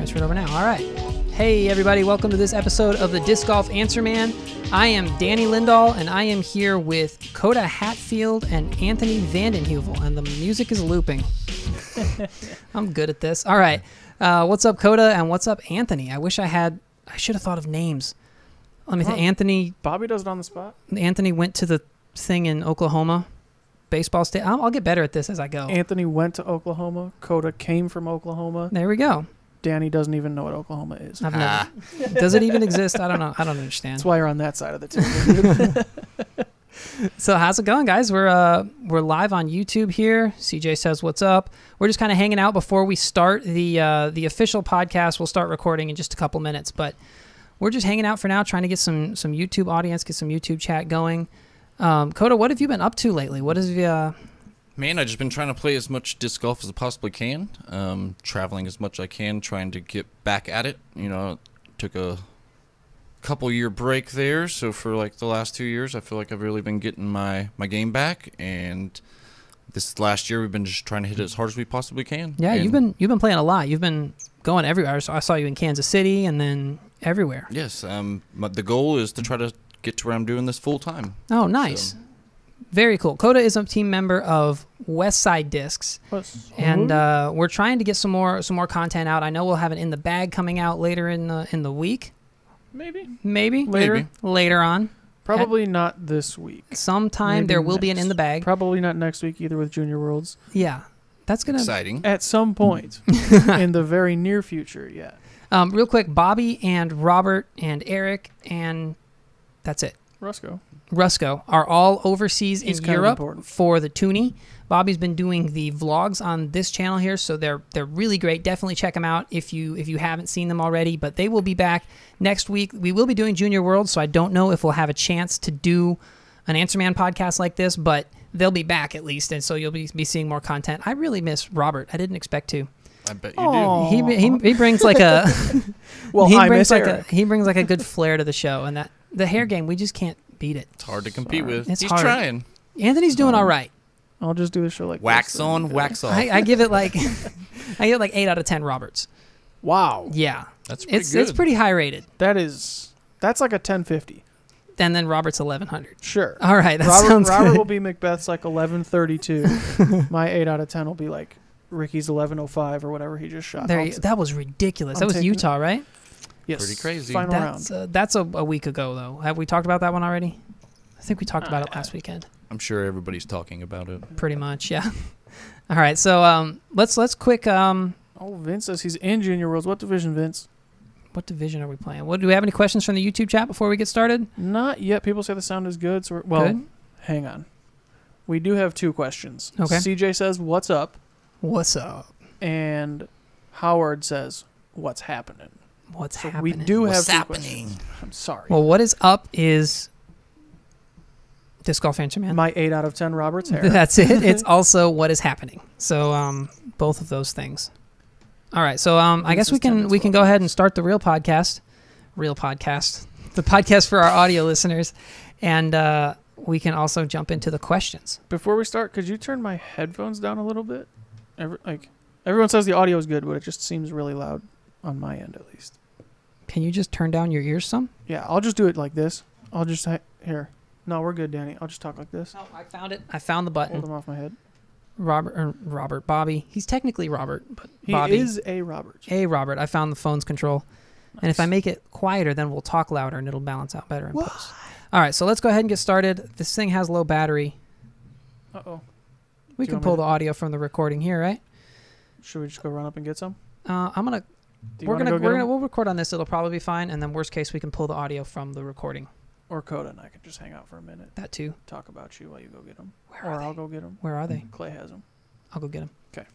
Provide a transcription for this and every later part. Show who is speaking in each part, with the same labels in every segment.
Speaker 1: Transfer it over now. All right. Hey, everybody. Welcome to this episode of the Disc Golf Answer Man. I am Danny Lindahl, and I am here with Coda Hatfield and Anthony Vandenheuvel, and the music is looping. I'm good at this. All right. What's up, Coda, and what's up, Anthony? I should have thought of names. Let me think. Anthony.
Speaker 2: Bobby does it on the spot.
Speaker 1: Anthony went to the thing in Oklahoma. Baseball state. I'll get better at this as I go.
Speaker 2: Anthony went to Oklahoma. Coda came from Oklahoma.
Speaker 1: There we go.
Speaker 2: Danny doesn't even know what Oklahoma is.
Speaker 1: I've never. Does it even exist? I don't know. I don't understand.
Speaker 2: That's why you're on that side of the table.
Speaker 1: So how's it going, guys? We're live on YouTube here. CJ says, "What's up?" We're just kind of hanging out before we start the official podcast. We'll start recording in just a couple minutes, but we're just hanging out for now, trying to get some YouTube audience, get some YouTube chat going. Coda, what have you been up to lately? What have you?
Speaker 3: Man, I've just been trying to play as much disc golf as I possibly can, traveling as much as I can, trying to get back at it. You know, took a couple-year break there, so for like the last 2 years, I feel like I've really been getting my game back, and this last year we've been just trying to hit it as hard as we possibly can.
Speaker 1: Yeah,
Speaker 3: and
Speaker 1: you've been playing a lot. You've been going everywhere. So I saw you in Kansas City and then everywhere.
Speaker 3: Yes, the goal is to try to get to where I'm doing this full-time.
Speaker 1: Oh, nice. So. Very cool. Coda is a team member of Westside Discs, and we're trying to get some more content out. I know we'll have it in the bag coming out later in the week. Maybe later on.
Speaker 2: Probably not this week.
Speaker 1: Sometime maybe there will be an in the bag.
Speaker 2: Probably not next week either with Junior Worlds.
Speaker 1: Yeah, that's gonna
Speaker 3: exciting
Speaker 2: at some point in the very near future. Yeah.
Speaker 1: Real quick, Bobby and Robert and Eric and that's it. Rusco are all overseas in Europe for the Toonie. Bobby's been doing the vlogs on this channel here, so they're really great. Definitely check them out if you haven't seen them already. But they will be back next week. We will be doing Junior World, so I don't know if we'll have a chance to do an Answer Man podcast like this, but they'll be back at least, and so you'll be seeing more content. I really miss Robert. I didn't expect to.
Speaker 3: I bet you
Speaker 1: do. He brings like a
Speaker 2: well,
Speaker 1: he brings like a good flair to the show, and that the hair game we just can't beat it.
Speaker 3: It's hard to compete with.
Speaker 1: He's
Speaker 3: trying.
Speaker 1: Anthony's doing all right.
Speaker 2: I'll just do the show like
Speaker 3: wax on, wax off.
Speaker 1: I give it like 8 out of 10 Roberts.
Speaker 2: Wow.
Speaker 1: Yeah,
Speaker 3: that's pretty good.
Speaker 1: It's pretty high rated.
Speaker 2: That's like a 1050.
Speaker 1: And then Robert's 1100.
Speaker 2: Sure.
Speaker 1: All right, sounds
Speaker 2: Robert
Speaker 1: good.
Speaker 2: will be Macbeth's like 1132. My 8 out of 10 will be like Ricky's 1105 or whatever he just shot.
Speaker 1: That was ridiculous. That was Utah, right?
Speaker 2: Yes.
Speaker 3: Pretty crazy.
Speaker 2: Final round.
Speaker 1: That's a week ago, though. Have we talked about that one already? I think we talked about it last weekend.
Speaker 3: I'm sure everybody's talking about it.
Speaker 1: Pretty much, yeah. All right, so let's quick.
Speaker 2: Vince says he's in Junior Worlds. What division, Vince?
Speaker 1: What division are we playing? Do we have any questions from the YouTube chat before we get started?
Speaker 2: Not yet. People say the sound is good. So good? Hang on. We do have 2 questions.
Speaker 1: Okay.
Speaker 2: CJ says, "What's up?"
Speaker 1: What's up?
Speaker 2: And Howard says, "What's happening?"
Speaker 1: What's happening?
Speaker 2: We do have
Speaker 3: What's
Speaker 2: 2
Speaker 3: happening?
Speaker 2: questions. I'm sorry.
Speaker 1: Well, what is up is Disc Golf Answer Man.
Speaker 2: My 8 out of 10 Robert's hair.
Speaker 1: That's it. It's also what is happening. So both of those things. All right. So I guess we can go ahead and start the real podcast. The podcast for our audio listeners, and we can also jump into the questions.
Speaker 2: Before we start, could you turn my headphones down a little bit? Everyone says the audio is good, but it just seems really loud on my end at least.
Speaker 1: Can you just turn down your ears some?
Speaker 2: Yeah, I'll just do it like this. I'll just here. No, we're good, Danny. I'll just talk like this.
Speaker 1: Oh, I found it. I found the button.
Speaker 2: Hold them off my head.
Speaker 1: Bobby. He's technically Robert, but Bobby.
Speaker 2: He is a Robert.
Speaker 1: Robert. I found the phone's control. Nice. And if I make it quieter, then we'll talk louder and it'll balance out better in post. All right, so let's go ahead and get started. This thing has low battery.
Speaker 2: Uh-oh.
Speaker 1: We can pull the audio from the recording here, right?
Speaker 2: Should we just go run up and get some?
Speaker 1: We'll record on this. It'll probably be fine, and then worst case, we can pull the audio from the recording.
Speaker 2: Or Coda and I can just hang out for a minute.
Speaker 1: That too.
Speaker 2: Talk about you while you go get them.
Speaker 1: I'll
Speaker 2: go get them.
Speaker 1: Where are they?
Speaker 2: Clay has them.
Speaker 1: I'll go get them.
Speaker 2: Okay.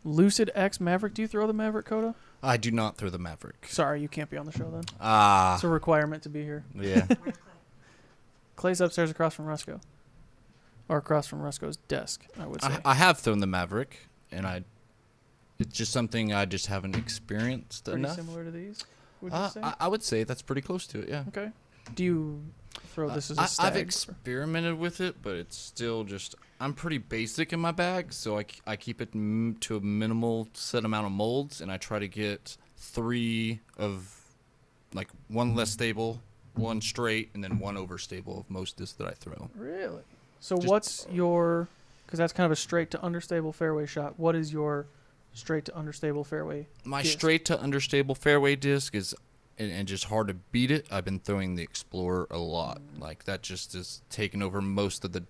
Speaker 2: Lucid X Maverick. Do you throw the Maverick, Coda?
Speaker 3: I do not throw the Maverick.
Speaker 2: Sorry, you can't be on the show then.
Speaker 3: It's
Speaker 2: a requirement to be here.
Speaker 3: Yeah.
Speaker 2: Clay's upstairs across from Rusco. Or across from Rusco's desk, I would say.
Speaker 3: I have thrown the Maverick, and it's just something I just haven't experienced enough.
Speaker 2: Pretty similar to these, would you say?
Speaker 3: I would say that's pretty close to it, yeah.
Speaker 2: Okay. Do you throw this as a stag?
Speaker 3: I've experimented with it, but it's still just I'm pretty basic in my bag, so I keep it to a minimal set amount of molds, and I try to get 3 of, like, 1 less stable, 1 straight, and then 1 overstable of most discs that I throw.
Speaker 2: Really? So what's your, because that's kind of a straight to understable fairway shot, what is your straight to understable fairway
Speaker 3: My
Speaker 2: disc?
Speaker 3: straight to understable fairway disc is, and just hard to beat it, I've been throwing the Explorer a lot. Like, that just is taking over most of the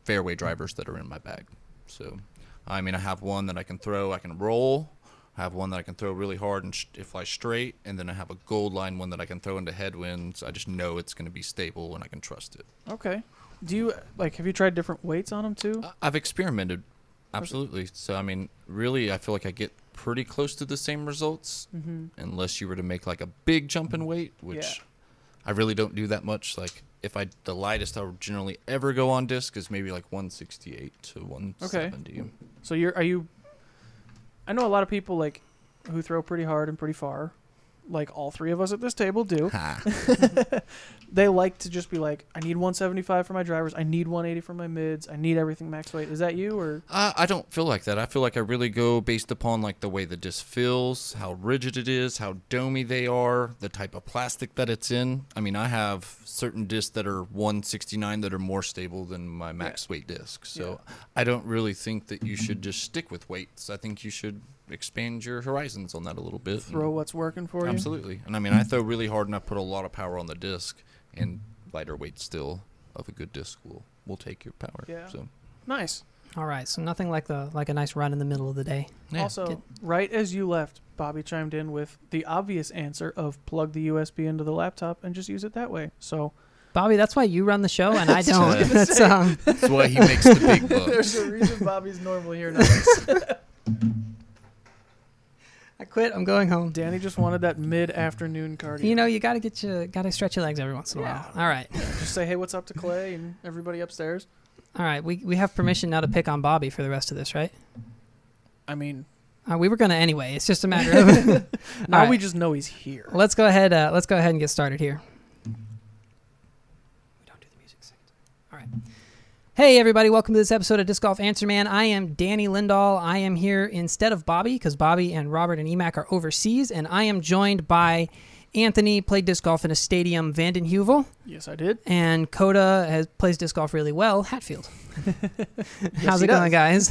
Speaker 3: fairway drivers that are in my bag. So, I mean, I have one that I can throw, I can roll. I have one that I can throw really hard and fly straight, and then I have a gold line one that I can throw into headwinds. I just know it's going to be stable and I can trust it.
Speaker 2: Okay. Do you, like, have you tried different weights on them too?
Speaker 3: I've experimented, absolutely. So, I mean, really, I feel like I get pretty close to the same results, unless you were to make, like, a big jump in weight, which I really don't do that much. Like, the lightest I'll generally ever go on disc is maybe like 168 to 170.
Speaker 2: Okay. So I know a lot of people like who throw pretty hard and pretty far, like all 3 of us at this table do. They like to just be like, I need 175 for my drivers, I need 180 for my mids, I need everything max weight. Is that you or?
Speaker 3: I don't feel like that. I feel like I really go based upon like the way the disc feels, how rigid it is, how domey they are, the type of plastic that it's in. I mean, I have certain discs that are 169 that are more stable than my max weight disc. So I don't really think that you should just stick with weights. I think you should expand your horizons on that a little bit.
Speaker 2: Throw what's working for you.
Speaker 3: Absolutely. And I mean, I throw really hard and I put a lot of power on the disc, and lighter weight still of a good disc will take your power.
Speaker 2: Yeah.
Speaker 3: So
Speaker 2: nice.
Speaker 1: All right, so nothing like a nice run in the middle of the day.
Speaker 3: Yeah.
Speaker 2: Also, right as you left, Bobby chimed in with the obvious answer of plug the USB into the laptop and just use it that way. So,
Speaker 1: Bobby, that's why you run the show and I don't.
Speaker 3: That's why he makes the big bucks.
Speaker 2: There's a reason Bobby's normally here now.
Speaker 1: I quit. I'm going home.
Speaker 2: Danny just wanted that mid-afternoon cardio.
Speaker 1: You know, you gotta stretch your legs every once in a while. All right.
Speaker 2: Just say, hey, what's up to Clay and everybody upstairs.
Speaker 1: All right. We have permission now to pick on Bobby for the rest of this, right?
Speaker 2: I mean,
Speaker 1: we were gonna anyway. It's just a matter of
Speaker 2: now we just know he's here.
Speaker 1: Let's go ahead. Let's go ahead and get started here. We don't do the music second. All right. Hey, everybody. Welcome to this episode of Disc Golf Answer Man. I am Danny Lindahl. I am here instead of Bobby because Bobby and Robert and Emac are overseas, and I am joined by Anthony, played disc golf in a stadium, Vanden Heuvel.
Speaker 2: Yes, I did.
Speaker 1: And Coda plays disc golf really well, Hatfield. How's it going, guys?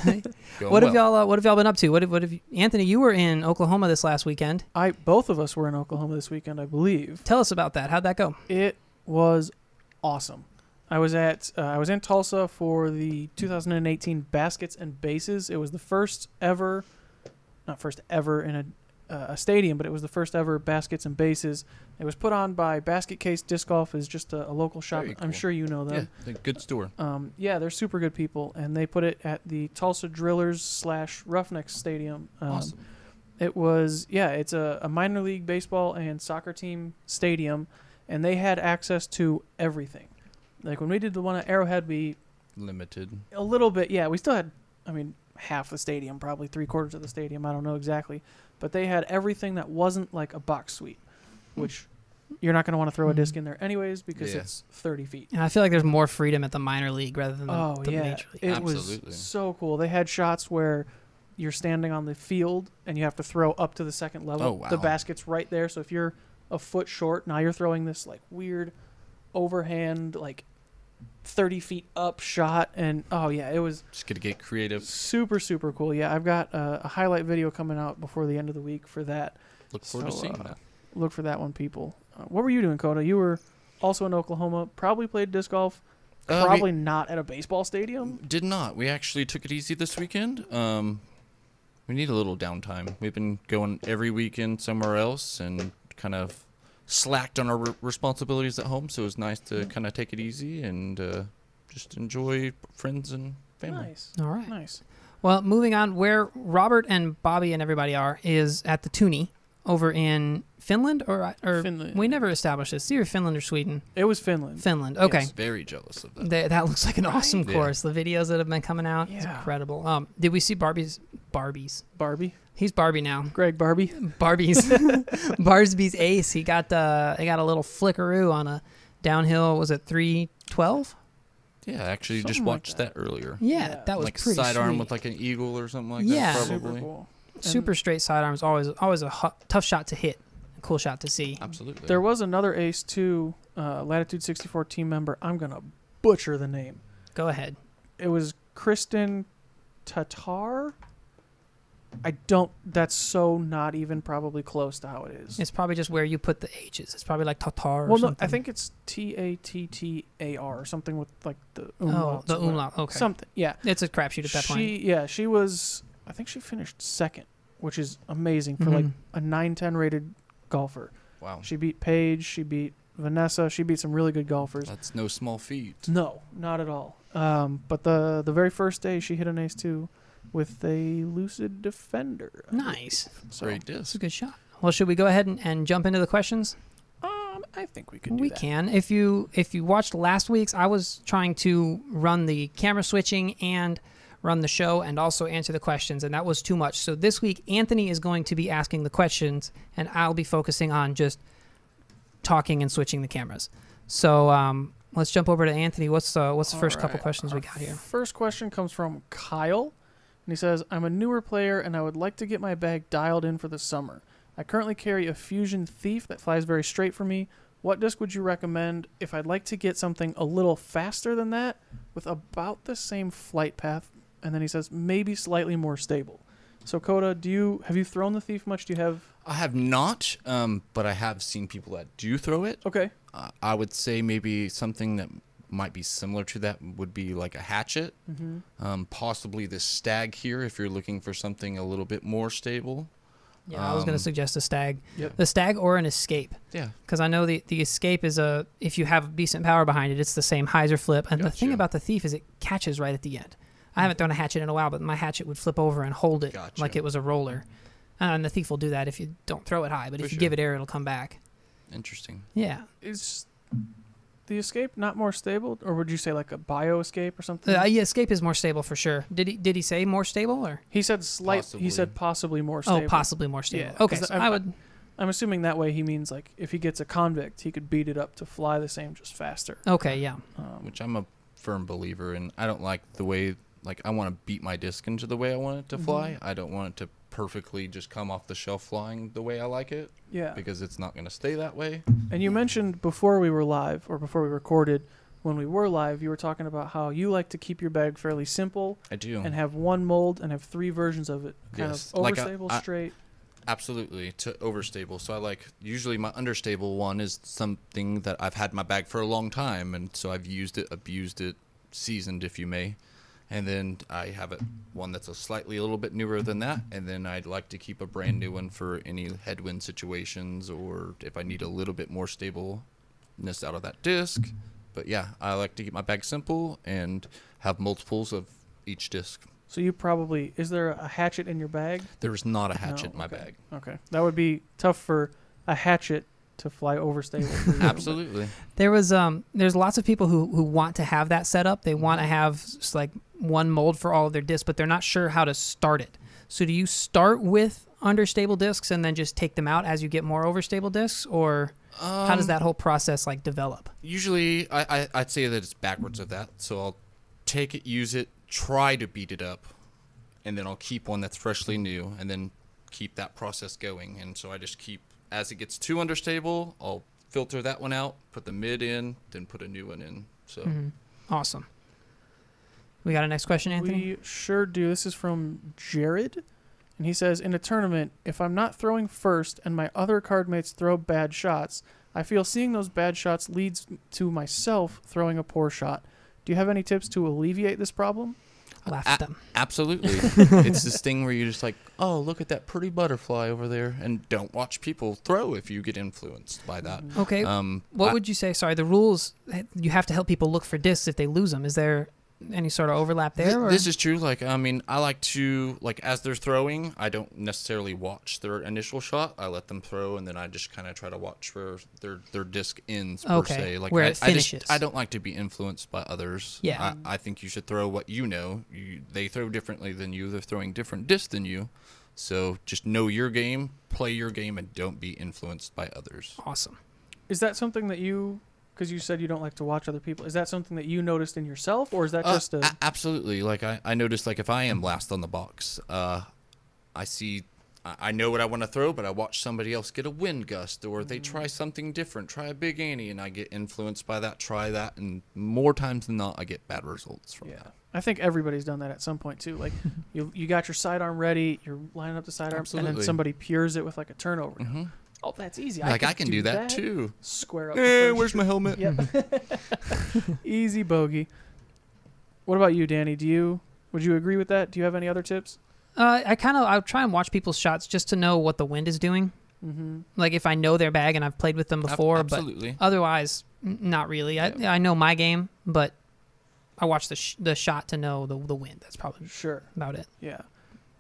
Speaker 1: What have y'all been up to? What have you, Anthony? You were in Oklahoma this last weekend.
Speaker 2: Both of us were in Oklahoma this weekend, I believe.
Speaker 1: Tell us about that. How'd that go?
Speaker 2: It was awesome. I was in Tulsa for the 2018 Baskets and Bases. It was the not first ever in a stadium, but it was the first ever Baskets and Bases. It was put on by Basket Case Disc Golf, is just a local shop.
Speaker 3: Very cool.
Speaker 2: I'm sure you know them.
Speaker 3: Yeah, they're a good store.
Speaker 2: Yeah, they're super good people, and they put it at the Tulsa Drillers / Roughnecks Stadium.
Speaker 3: Awesome.
Speaker 2: It was, it's a minor league baseball and soccer team stadium, and they had access to everything. Like when we did the one at Arrowhead, we
Speaker 3: limited
Speaker 2: a little bit. Yeah, we still had, half the stadium, probably 3/4 of the stadium. I don't know exactly, but they had everything that wasn't like a box suite, which you're not going to want to throw a disc in there anyways because it's 30 feet.
Speaker 1: And I feel like there's more freedom at the minor league rather than the major league.
Speaker 2: It
Speaker 3: Absolutely.
Speaker 2: was so cool. They had shots where you're standing on the field and you have to throw up to the second level.
Speaker 3: Oh, wow.
Speaker 2: The basket's right there, so if you're a foot short, now you're throwing this like weird overhand, like 30 feet up shot, and it was
Speaker 3: just gonna get creative.
Speaker 2: Super, super cool. Yeah, I've got a highlight video coming out before the end of the week for that.
Speaker 3: Look forward to seeing that.
Speaker 2: Look for that one, people. What were you doing, Coda? You were also in Oklahoma, probably played disc golf, probably not at a baseball stadium.
Speaker 3: Did not. We actually took it easy this weekend. We need a little downtime. We've been going every weekend somewhere else and kind of slacked on our responsibilities at home, so it was nice to kind of take it easy and just enjoy friends and family.
Speaker 2: Nice.
Speaker 1: All right.
Speaker 2: Nice.
Speaker 1: Well, moving on, where Robert and Bobby and everybody are is at the Toonie over in Finland, or
Speaker 2: Finland.
Speaker 1: We never established this. It's either Finland or Sweden.
Speaker 2: It was Finland.
Speaker 1: Finland. Okay.
Speaker 3: Yes, very jealous of that.
Speaker 1: That looks like an awesome course. The videos that have been coming out, it's incredible. Did we see Barbie's?
Speaker 2: Barbie.
Speaker 1: He's Barbie now.
Speaker 2: Greg Barbie.
Speaker 1: Barsby's ace. He got a little flickaroo on a downhill. Was it 312?
Speaker 3: Yeah, I actually just watched that earlier.
Speaker 1: Yeah, that was
Speaker 3: like
Speaker 1: pretty
Speaker 3: sidearm
Speaker 1: sweet.
Speaker 3: with like an eagle or something like
Speaker 1: Yeah.
Speaker 3: that. Probably.
Speaker 2: Super cool.
Speaker 1: Super straight sidearm is always a tough shot to hit. A cool shot to see.
Speaker 3: Absolutely.
Speaker 2: There was another ace too, Latitude 64 team member. I'm gonna butcher the name.
Speaker 1: Go ahead.
Speaker 2: It was Kristen Tatar. That's so not even probably close to how it is.
Speaker 1: It's probably just where you put the H's. It's probably like Tatar or
Speaker 2: well,
Speaker 1: something.
Speaker 2: no, I think it's Tattar or something with like the umlaut.
Speaker 1: The umlaut. Okay.
Speaker 2: Something, yeah.
Speaker 1: It's a crapshoot at that point.
Speaker 2: Yeah, she was, I think she finished second, which is amazing for like a 9-10 rated golfer.
Speaker 3: Wow.
Speaker 2: She beat Paige, she beat Vanessa, she beat some really good golfers.
Speaker 3: That's no small feat.
Speaker 2: No, not at all. But the very first day she hit an ace too with a Lucid Defender.
Speaker 1: Nice.
Speaker 2: So,
Speaker 3: Great
Speaker 1: It's
Speaker 3: disc.
Speaker 1: a good shot. Well, should we go ahead and jump into the questions?
Speaker 2: I think we could do
Speaker 1: We
Speaker 2: that.
Speaker 1: can. If you watched last week's, I was trying to run the camera switching and run the show and also answer the questions, and that was too much. So this week, Anthony is going to be asking the questions, and I'll be focusing on just talking and switching the cameras. So let's jump over to Anthony. What's the first couple questions we got here?
Speaker 2: First question comes from Kyle, and he says, I'm a newer player, and I would like to get my bag dialed in for the summer. I currently carry a Fusion Thief that flies very straight for me. What disc would you recommend if I'd like to get something a little faster than that with about the same flight path? And then he says, maybe slightly more stable. So, Coda, have you thrown the Thief much? Do you have...
Speaker 3: I have not, but I have seen people that do throw it.
Speaker 2: Okay.
Speaker 3: I would say maybe something that might be similar to that would be like a hatchet. Possibly the stag here if you're looking for something a little bit more stable.
Speaker 1: Yeah, I was going to suggest a stag.
Speaker 2: Yep.
Speaker 1: The stag or an escape.
Speaker 3: Yeah.
Speaker 1: Because I know the escape is if you have decent power behind it, it's the same hyzer flip. And the thing about the Thief is it catches right at the end. I haven't thrown a hatchet in a while, but my hatchet would flip over and hold it like it was a roller. And the Thief will do that if you don't throw it high, but if you give it air, it'll come back.
Speaker 3: Interesting.
Speaker 1: Yeah.
Speaker 2: Is the escape not more stable, or would you say like a bio escape or something?
Speaker 1: Yeah, escape is more stable for sure. Did he say more stable or?
Speaker 2: He said He said possibly more stable.
Speaker 1: Oh, possibly more stable.
Speaker 2: Yeah,
Speaker 1: okay, so
Speaker 2: I'm assuming that way he means like if he gets a convict, he could beat it up to fly the same, just faster.
Speaker 1: Okay, yeah.
Speaker 3: Which I'm a firm believer in. I don't like the way I want to beat my disc into the way I want it to fly. I don't want it to perfectly just come off the shelf flying the way I like it.
Speaker 2: Yeah.
Speaker 3: Because it's not going to stay that way.
Speaker 2: And you mentioned before we were live, or before we recorded, when we were live, you were talking about how you like to keep your bag fairly simple.
Speaker 3: I do.
Speaker 2: And have one mold and have 3 versions of it. Kind of overstable, straight.
Speaker 3: Absolutely, to overstable. So I like, usually my understable one is something that I've had in my bag for a long time. And so I've used it, abused it, seasoned, if you may. And then I have one that's a little bit newer than that. And then I'd like to keep a brand new one for any headwind situations or if I need a little bit more stableness out of that disc. But yeah, I like to keep my bag simple and have multiples of each disc.
Speaker 2: So is there a hatchet in your bag?
Speaker 3: There is not a hatchet in my bag.
Speaker 2: Okay. That would be tough for a hatchet to fly overstable for you.
Speaker 3: Absolutely.
Speaker 1: There's lots of people who want to have that set up. They want to have just like one mold for all of their discs, but they're not sure how to start it. So do you start with understable discs and then just take them out as you get more overstable discs, or how does that whole process develop?
Speaker 3: Usually, I'd say that it's backwards of that. So I'll take it, use it, try to beat it up, and then I'll keep one that's freshly new, and then keep that process going. And so I just keep, as it gets too understable, I'll filter that one out, put the mid in, then put a new one in. So
Speaker 1: Awesome. We got a next question, Anthony?
Speaker 2: We sure do. This is from Jared. And he says, in a tournament, if I'm not throwing first and my other card mates throw bad shots, I feel seeing those bad shots leads to myself throwing a poor shot. Do you have any tips to alleviate this problem?
Speaker 1: Laugh at them.
Speaker 3: Absolutely. It's this thing where you're just like, oh, look at that pretty butterfly over there. And don't watch people throw if you get influenced by that.
Speaker 1: Okay. What would you say? Sorry, the rules, you have to help people look for discs if they lose them. Is there any sort of overlap there?
Speaker 3: This is true. I like to, as they're throwing, I don't necessarily watch their initial shot. I let them throw, and then I just kind of try to watch where their disc ends, per se.
Speaker 1: Where it finishes.
Speaker 3: I don't like to be influenced by others.
Speaker 1: Yeah.
Speaker 3: I think you should throw what you know. They throw differently than you. They're throwing different discs than you. So just know your game, play your game, and don't be influenced by others.
Speaker 1: Awesome.
Speaker 2: Is that something that you because you said you don't like to watch other people. Is that something that you noticed in yourself, or is that just a...
Speaker 3: Absolutely. Like, I noticed, like, if I am last on the box, I know what I want to throw, but I watch somebody else get a wind gust, or they try something different, try a big ante, and I get influenced by that, try that, and more times than not, I get bad results from that.
Speaker 2: I think everybody's done that at some point, too. Like, you got your sidearm ready, you're lining up the sidearm, and then somebody pures it with, like, a turnover.
Speaker 3: Mm-hmm.
Speaker 2: Oh, that's easy.
Speaker 3: Like, I can do that, too.
Speaker 2: Square up.
Speaker 3: Hey, where's my helmet?
Speaker 2: Yep. Easy bogey. What about you, Danny? Would you agree with that? Do you have any other tips?
Speaker 1: I try and watch people's shots just to know what the wind is doing. Mm-hmm. Like if I know their bag and I've played with them before,
Speaker 3: absolutely.
Speaker 1: But otherwise, not really. Yeah. I know my game, but I watch the shot to know the wind. That's probably about it.
Speaker 2: Yeah,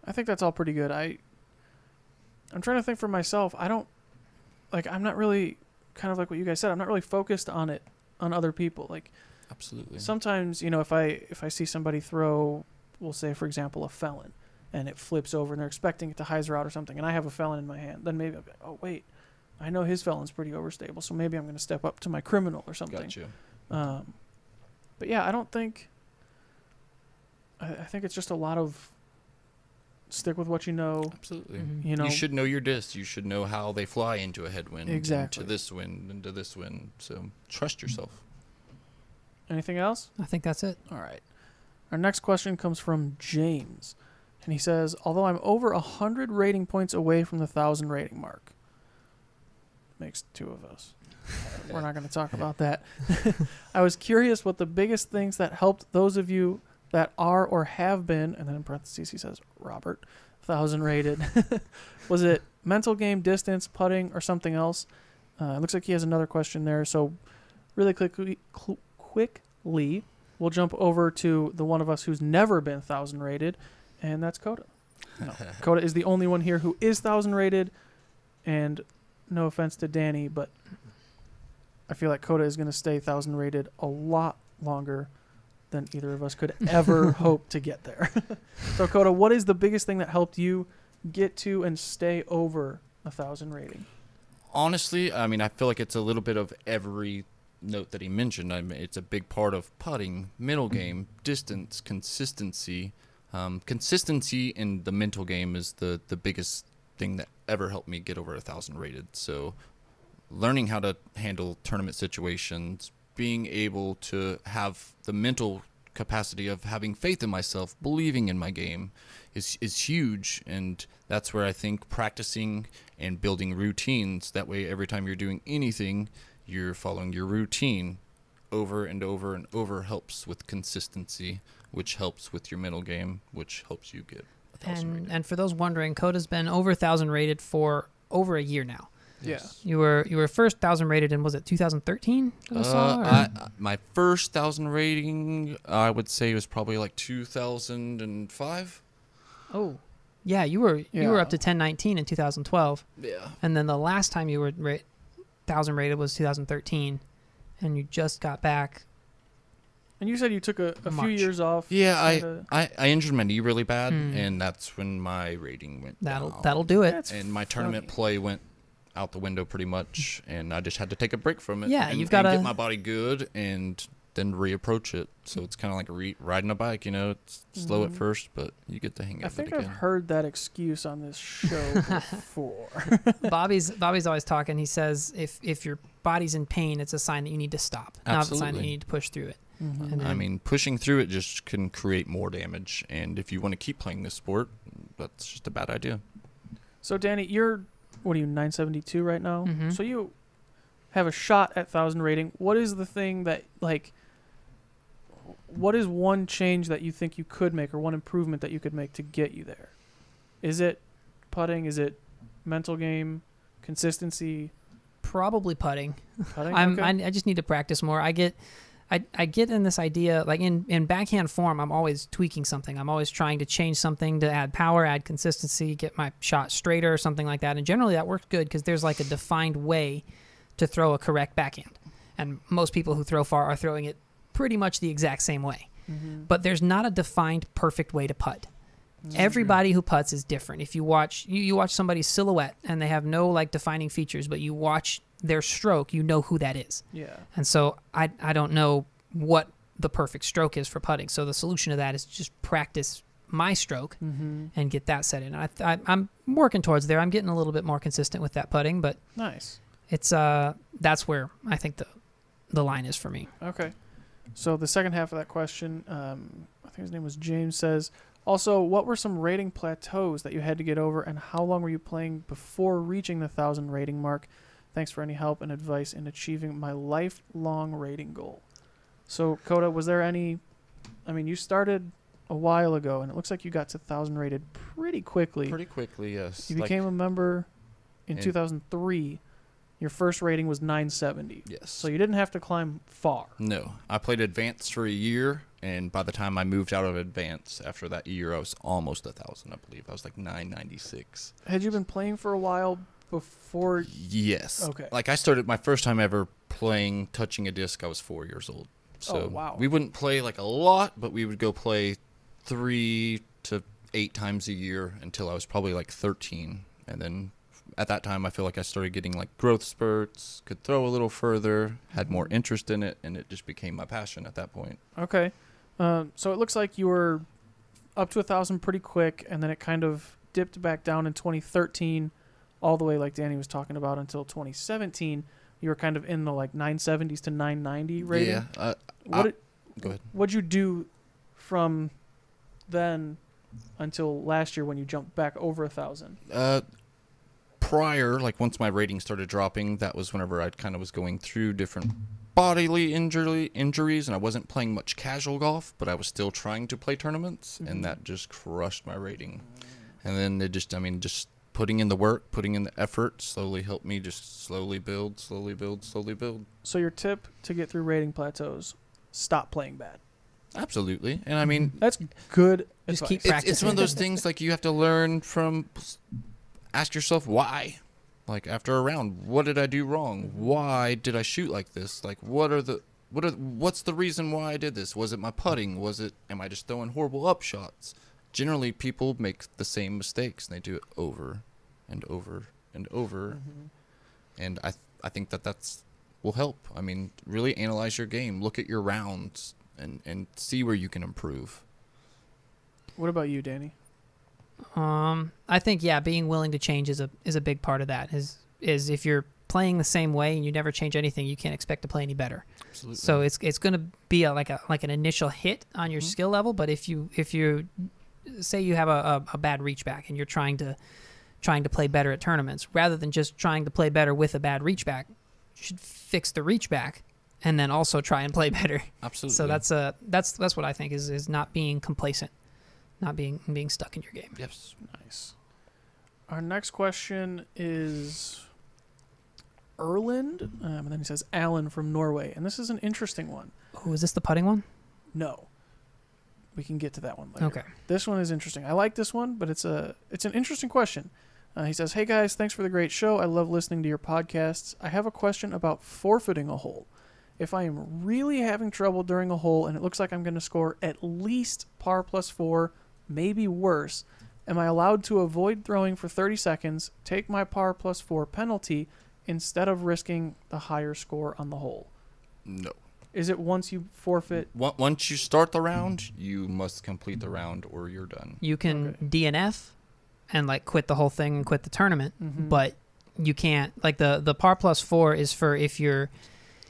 Speaker 2: I think that's all pretty good. I'm trying to think for myself. I'm not really kind of like what you guys said. I'm not really focused on it on other people. Like
Speaker 3: absolutely.
Speaker 2: Sometimes if I see somebody throw, we'll say for example a felon, and it flips over and they're expecting it to hyzer out or something, and I have a felon in my hand, then maybe I'll be like, oh, wait, I know his felon's pretty overstable, so maybe I'm going to step up to my criminal or something.
Speaker 3: Gotcha.
Speaker 2: But yeah, I think it's just a lot of stick with what you know.
Speaker 3: Absolutely.
Speaker 2: Mm-hmm.
Speaker 3: You should know your discs. You should know how they fly into a headwind.
Speaker 2: Exactly.
Speaker 3: Into this wind, into this wind. So trust yourself.
Speaker 2: Anything else?
Speaker 1: I think that's it.
Speaker 2: All right. Our next question comes from James. And he says, although I'm over 100 rating points away from the 1,000 rating mark. Makes two of us. We're not going to talk about that. I was curious what the biggest things that helped those of you that are or have been, and then in parentheses he says, Robert, 1,000 rated. Was it mental game, distance, putting, or something else? It looks like he has another question there. So really quickly, we'll jump over to the one of us who's never been 1,000 rated. And that's Coda. No. Coda is the only one here who is 1,000 rated. And no offense to Danny, but I feel like Coda is going to stay 1,000 rated a lot longer than either of us could ever hope to get there. So Coda, what is the biggest thing that helped you get to and stay over 1,000 rating?
Speaker 3: Honestly, I mean, I feel like it's a little bit of every note that he mentioned. I mean, it's a big part of putting, middle game, distance, consistency. Consistency in the mental game is the biggest thing that ever helped me get over 1,000 rated. So learning how to handle tournament situations, being able to have the mental capacity of having faith in myself, believing in my game is huge. And that's where I think practicing and building routines, that way every time you're doing anything, you're following your routine over and over and over, helps with consistency, which helps with your middle game, which helps you get 1,000 rated.
Speaker 1: And for those wondering, Coda's been over 1,000 rated for over a year now.
Speaker 2: Yes.
Speaker 1: You were first 1,000 rated in, was it 2013?
Speaker 3: My first 1,000 rating, I would say, was probably like 2005.
Speaker 1: Oh, yeah. You were up to 1019 in 2012.
Speaker 3: Yeah.
Speaker 1: And then the last time you were 1,000 rated was 2013, and you just got back.
Speaker 2: And you said you took a few years off.
Speaker 3: Yeah, I injured my knee really bad, and that's when my rating went down.
Speaker 1: That'll do it.
Speaker 3: And my tournament play went out the window pretty much, and I just had to take a break from it.
Speaker 1: Yeah,
Speaker 3: and get my body good and then reapproach it. So it's kind of like riding a bike, It's slow at first, but you get the hang of it again.
Speaker 2: I think I've heard that excuse on this show before.
Speaker 1: Bobby's always talking. He says if your body's in pain, it's a sign that you need to stop, not a sign that you need to push through it.
Speaker 2: Mm-hmm.
Speaker 1: And then,
Speaker 3: I mean, pushing through it just can create more damage, and if you want to keep playing this sport, that's just a bad idea.
Speaker 2: So, Danny, you're, 972 right now?
Speaker 1: Mm-hmm.
Speaker 2: So you have a shot at 1,000 rating. What is the thing that, what is one change that you think you could make, or one improvement that you could make to get you there? Is it putting? Is it mental game, consistency?
Speaker 1: Probably putting.
Speaker 2: Putting?
Speaker 1: I just need to practice more. I get in this idea, like in backhand form, I'm always tweaking something. I'm always trying to change something to add power, add consistency, get my shot straighter or something like that. And generally that works good because there's like a defined way to throw a correct backhand. And most people who throw far are throwing it pretty much the exact same way. Mm-hmm. But there's not a defined perfect way to putt. Everybody who putts is different. If you watch you watch somebody's silhouette and they have no like defining features, but you watch their stroke, you know who that is.
Speaker 2: Yeah.
Speaker 1: And so I don't know what the perfect stroke is for putting. So the solution to that is just practice my stroke and get that set in. I'm working towards there. I'm getting a little bit more consistent with that putting, but
Speaker 2: nice.
Speaker 1: It's that's where I think the line is for me.
Speaker 2: Okay. So the second half of that question, I think his name was James, says, also, what were some rating plateaus that you had to get over, and how long were you playing before reaching the 1,000 rating mark? Thanks for any help and advice in achieving my lifelong rating goal. So, Coda, was there any... I mean, you started a while ago, and it looks like you got to 1,000 rated pretty quickly.
Speaker 3: Pretty quickly, yes.
Speaker 2: You became a member in 2003. Your first rating was 970.
Speaker 3: Yes.
Speaker 2: So you didn't have to climb far.
Speaker 3: No. I played Advanced for a year, and by the time I moved out of Advanced, after that year, I was almost 1,000, I believe. I was like 996.
Speaker 2: Had you been playing for a while before?
Speaker 3: Yes.
Speaker 2: Okay.
Speaker 3: Like, I started my first time ever playing, touching a disc, I was 4 years old. So
Speaker 2: wow.
Speaker 3: We wouldn't play, like, a lot, but we would go play 3 to 8 times a year until I was probably, like, 13. And then... at that time, I feel like I started getting like growth spurts, could throw a little further, had more interest in it, and it just became my passion at that point.
Speaker 2: Okay. So it looks like you were up to 1,000 pretty quick, and then it kind of dipped back down in 2013, all the way like Danny was talking about until 2017. You were kind of in the like 970s to 990 rating.
Speaker 3: Yeah. Go ahead.
Speaker 2: What'd you do from then until last year when you jumped back over 1,000?
Speaker 3: Prior, like once my rating started dropping, that was whenever I kind of was going through different bodily injuries, and I wasn't playing much casual golf, but I was still trying to play tournaments, and that just crushed my rating. And then it just, I mean, just putting in the work, putting in the effort slowly helped me just slowly build, slowly build, slowly build.
Speaker 2: So your tip to get through rating plateaus, stop playing bad.
Speaker 3: Absolutely. And I mean,
Speaker 2: that's good.
Speaker 1: Just keep practicing.
Speaker 3: It's one of those things like you have to learn from... ask yourself why. Like after a round, what did I do wrong? Why did I shoot like this? Like what's the reason why I did this? Was it my putting? Am I just throwing horrible up shots? Generally people make the same mistakes and they do it over and over and over. And I think that's will help. I mean, really analyze your game, look at your rounds and see where you can improve.
Speaker 2: What about you, Danny?
Speaker 1: I think being willing to change is a big part of that. Is if you're playing the same way and you never change anything, you can't expect to play any better.
Speaker 3: Absolutely.
Speaker 1: So it's going to be like an initial hit on your skill level. But if you say you have a bad reach back and you're trying to play better at tournaments, rather than just trying to play better with a bad reach back, you should fix the reach back and then also try and play better.
Speaker 3: Absolutely.
Speaker 1: So that's what I think is not being complacent. Not being stuck in your game.
Speaker 3: Yes.
Speaker 2: Nice. Our next question is Erland, and then he says Alan from Norway, and this is an interesting one.
Speaker 1: Oh, is this the putting one?
Speaker 2: No. We can get to that one later.
Speaker 1: Okay.
Speaker 2: This one is interesting. I like this one, but it's an interesting question. He says, "Hey guys, thanks for the great show. I love listening to your podcasts. I have a question about forfeiting a hole. If I am really having trouble during a hole and it looks like I'm going to score at least par plus 4, maybe worse, am I allowed to avoid throwing for 30 seconds, take my par plus 4 penalty, instead of risking the higher score on the hole?"
Speaker 3: No.
Speaker 2: Is it once you forfeit?
Speaker 3: Once you start the round, you must complete the round or you're done.
Speaker 1: You can DNF and like quit the whole thing and quit the tournament, but you can't. Like the par plus 4 is for if you're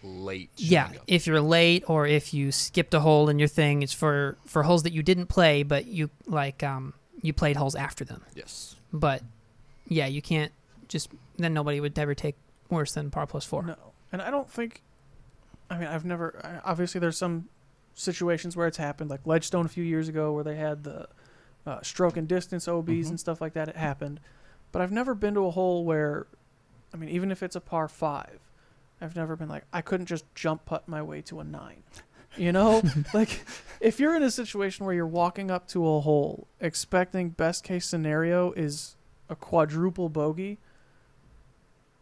Speaker 3: late.
Speaker 1: Yeah, if you're late or if you skipped a hole in your thing. It's for holes that you didn't play, but you you played holes after them.
Speaker 3: Yes.
Speaker 1: But yeah, you can't just then nobody would ever take worse than par plus 4.
Speaker 2: No, and I don't think. I mean, I've never. Obviously, there's some situations where it's happened, like Ledgestone a few years ago, where they had the stroke and distance OBs and stuff like that. It happened, but I've never been to a hole where, I mean, even if it's a par 5. I've never been like, I couldn't just jump putt my way to a 9. You know? Like, if you're in a situation where you're walking up to a hole expecting best case scenario is a quadruple bogey,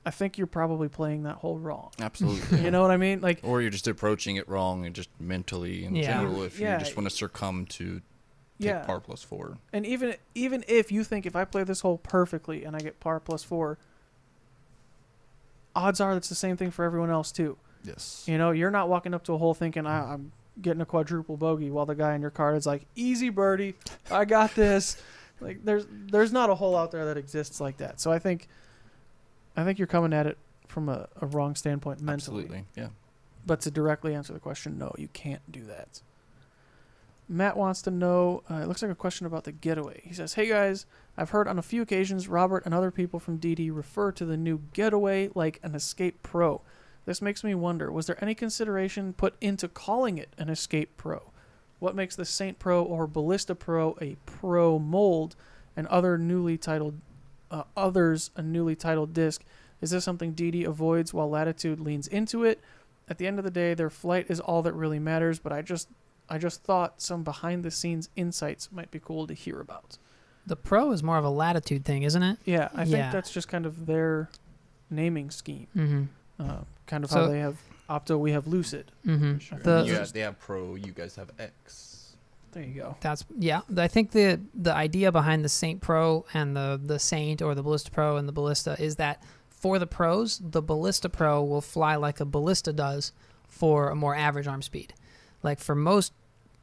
Speaker 2: I think you're probably playing that hole wrong.
Speaker 3: Absolutely.
Speaker 2: You know what I mean? Like, or
Speaker 3: you're just approaching it wrong and just mentally in general if you just want to succumb to take par plus 4.
Speaker 2: And even if you think if I play this hole perfectly and I get par plus 4, odds are it's the same thing for everyone else too.
Speaker 3: Yes.
Speaker 2: You know, you're not walking up to a hole thinking I'm getting a quadruple bogey while the guy in your card is like, easy birdie, I got this. Like there's not a hole out there that exists like that. So I think you're coming at it from a wrong standpoint mentally.
Speaker 3: Absolutely, yeah.
Speaker 2: But to directly answer the question, no, you can't do that. Matt wants to know, it looks like a question about the getaway. He says, hey guys, I've heard on a few occasions Robert and other people from DD refer to the new getaway like an Escape Pro. This makes me wonder, was there any consideration put into calling it an Escape Pro? What makes the Saint Pro or Ballista Pro a pro mold and others a newly titled disc? Is this something DD avoids while Latitude leans into it? At the end of the day, their flight is all that really matters, but I just thought some behind-the-scenes insights might be cool to hear about.
Speaker 1: The Pro is more of a Latitude thing, isn't it?
Speaker 2: Yeah, I think that's just kind of their naming scheme.
Speaker 1: Mm-hmm.
Speaker 2: Kind of how they have Opto, we have Lucid.
Speaker 1: Mm-hmm.
Speaker 3: Sure. They have Pro, you guys have X.
Speaker 2: There you go.
Speaker 1: I think the idea behind the Saint Pro and the Saint or the Ballista Pro and the Ballista is that for the pros, the Ballista Pro will fly like a Ballista does for a more average arm speed. Like for most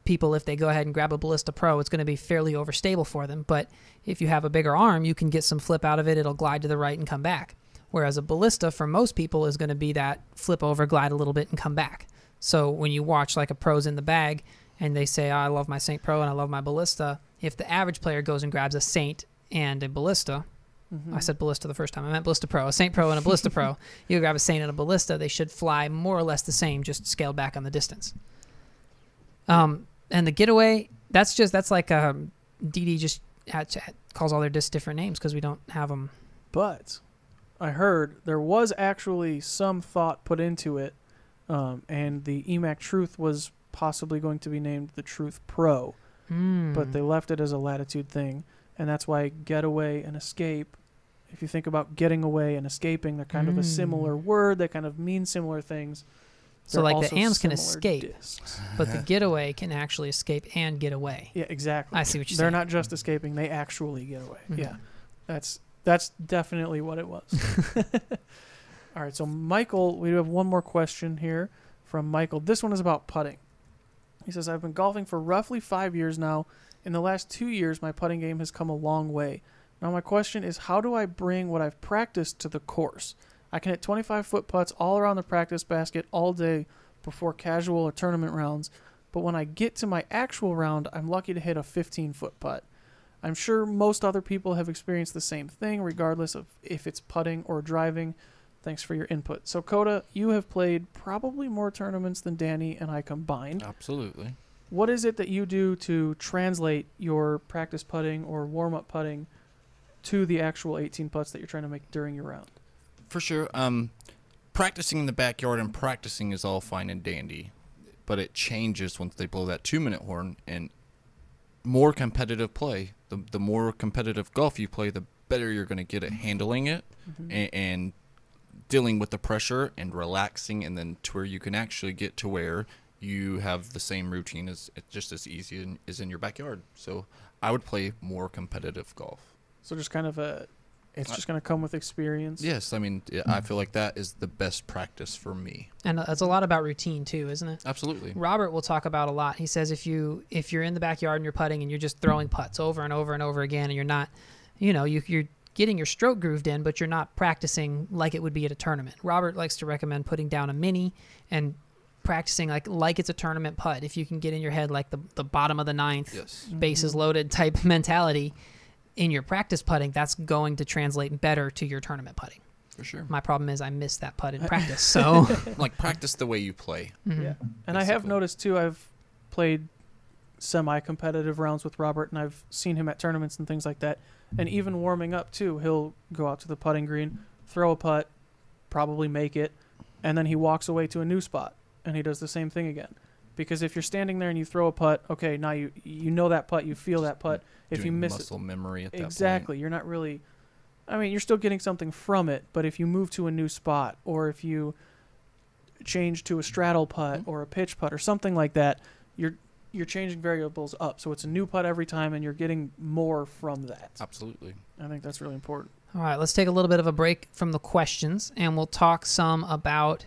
Speaker 1: people, if they go ahead and grab a Ballista Pro, it's going to be fairly overstable for them. But if you have a bigger arm, you can get some flip out of it. It'll glide to the right and come back. Whereas a Ballista, for most people, is going to be that flip over, glide a little bit, and come back. So when you watch like a Pro's in the bag and they say, I love my Saint Pro and I love my Ballista, if the average player goes and grabs a Saint and a Ballista, I said Ballista the first time. I meant Ballista Pro. A Saint Pro and a Ballista Pro. You grab a Saint and a Ballista, they should fly more or less the same, just scaled back on the distance. And the getaway, that's like DD just calls all their discs different names because we don't have them.
Speaker 2: But I heard there was actually some thought put into it, and the EMAC Truth was possibly going to be named the Truth Pro, but they left it as a Latitude thing, and that's why Getaway and Escape, if you think about getting away and escaping, they're kind of a similar word. They kind of mean similar things.
Speaker 1: So
Speaker 2: They're
Speaker 1: like the AMs can escape,
Speaker 2: discs.
Speaker 1: but the getaway can actually escape and get away.
Speaker 2: Yeah, exactly.
Speaker 1: I see what you're
Speaker 2: They're
Speaker 1: saying.
Speaker 2: not just escaping; they actually get away.
Speaker 1: Mm-hmm.
Speaker 2: Yeah, that's definitely what it was. All right, so Michael, we have one more question here from Michael. This one is about putting. He says, I've been golfing for roughly 5 years now. In the last 2 years, my putting game has come a long way. Now my question is, how do I bring what I've practiced to the course? I can hit 25-foot putts all around the practice basket all day before casual or tournament rounds, but when I get to my actual round, I'm lucky to hit a 15-foot putt. I'm sure most other people have experienced the same thing, regardless of if it's putting or driving. Thanks for your input. So, Coda, you have played probably more tournaments than Danny and I combined.
Speaker 3: Absolutely.
Speaker 2: What is it that you do to translate your practice putting or warm-up putting to the actual 18 putts that you're trying to make during your round?
Speaker 3: For sure. Practicing in the backyard and practicing is all fine and dandy, but it changes once they blow that 2-minute horn, and more competitive play. The more competitive golf you play, the better you're going to get at handling it and dealing with the pressure and relaxing, and then to where you can actually get to where you have the same routine as just as easy as in your backyard. So I would play more competitive golf.
Speaker 2: So just kind of it's just going to come with experience.
Speaker 3: Yes, I mean, I feel like that is the best practice for me.
Speaker 1: And it's a lot about routine too, isn't it?
Speaker 3: Absolutely.
Speaker 1: Robert will talk about a lot. He says if you're in the backyard and you're putting and you're just throwing putts over and over and over again, and you're not, you're getting your stroke grooved in, but you're not practicing like it would be at a tournament. Robert likes to recommend putting down a mini and practicing like it's a tournament putt. If you can get in your head like the bottom of the ninth,
Speaker 3: yes,
Speaker 1: bases loaded type mentality in your practice putting, that's going to translate better to your tournament putting.
Speaker 3: For sure.
Speaker 1: My problem is I miss that putt in practice. So
Speaker 3: like practice the way you play.
Speaker 1: Mm-hmm.
Speaker 2: Yeah. And I have noticed too, I've played semi-competitive rounds with Robert, and I've seen him at tournaments and things like that. And even warming up too, he'll go out to the putting green, throw a putt, probably make it, and then he walks away to a new spot and he does the same thing again. Because if you're standing there and you throw a putt, okay, now you know that putt, you feel that putt. If you miss
Speaker 3: muscle memory at that point.
Speaker 2: Exactly. You're not really, I mean, you're still getting something from it, but if you move to a new spot, or if you change to a straddle putt or a pitch putt or something like that, you're changing variables up. So it's a new putt every time, and you're getting more from that.
Speaker 3: Absolutely.
Speaker 2: I think that's really important.
Speaker 1: All right, let's take a little bit of a break from the questions, and we'll talk some about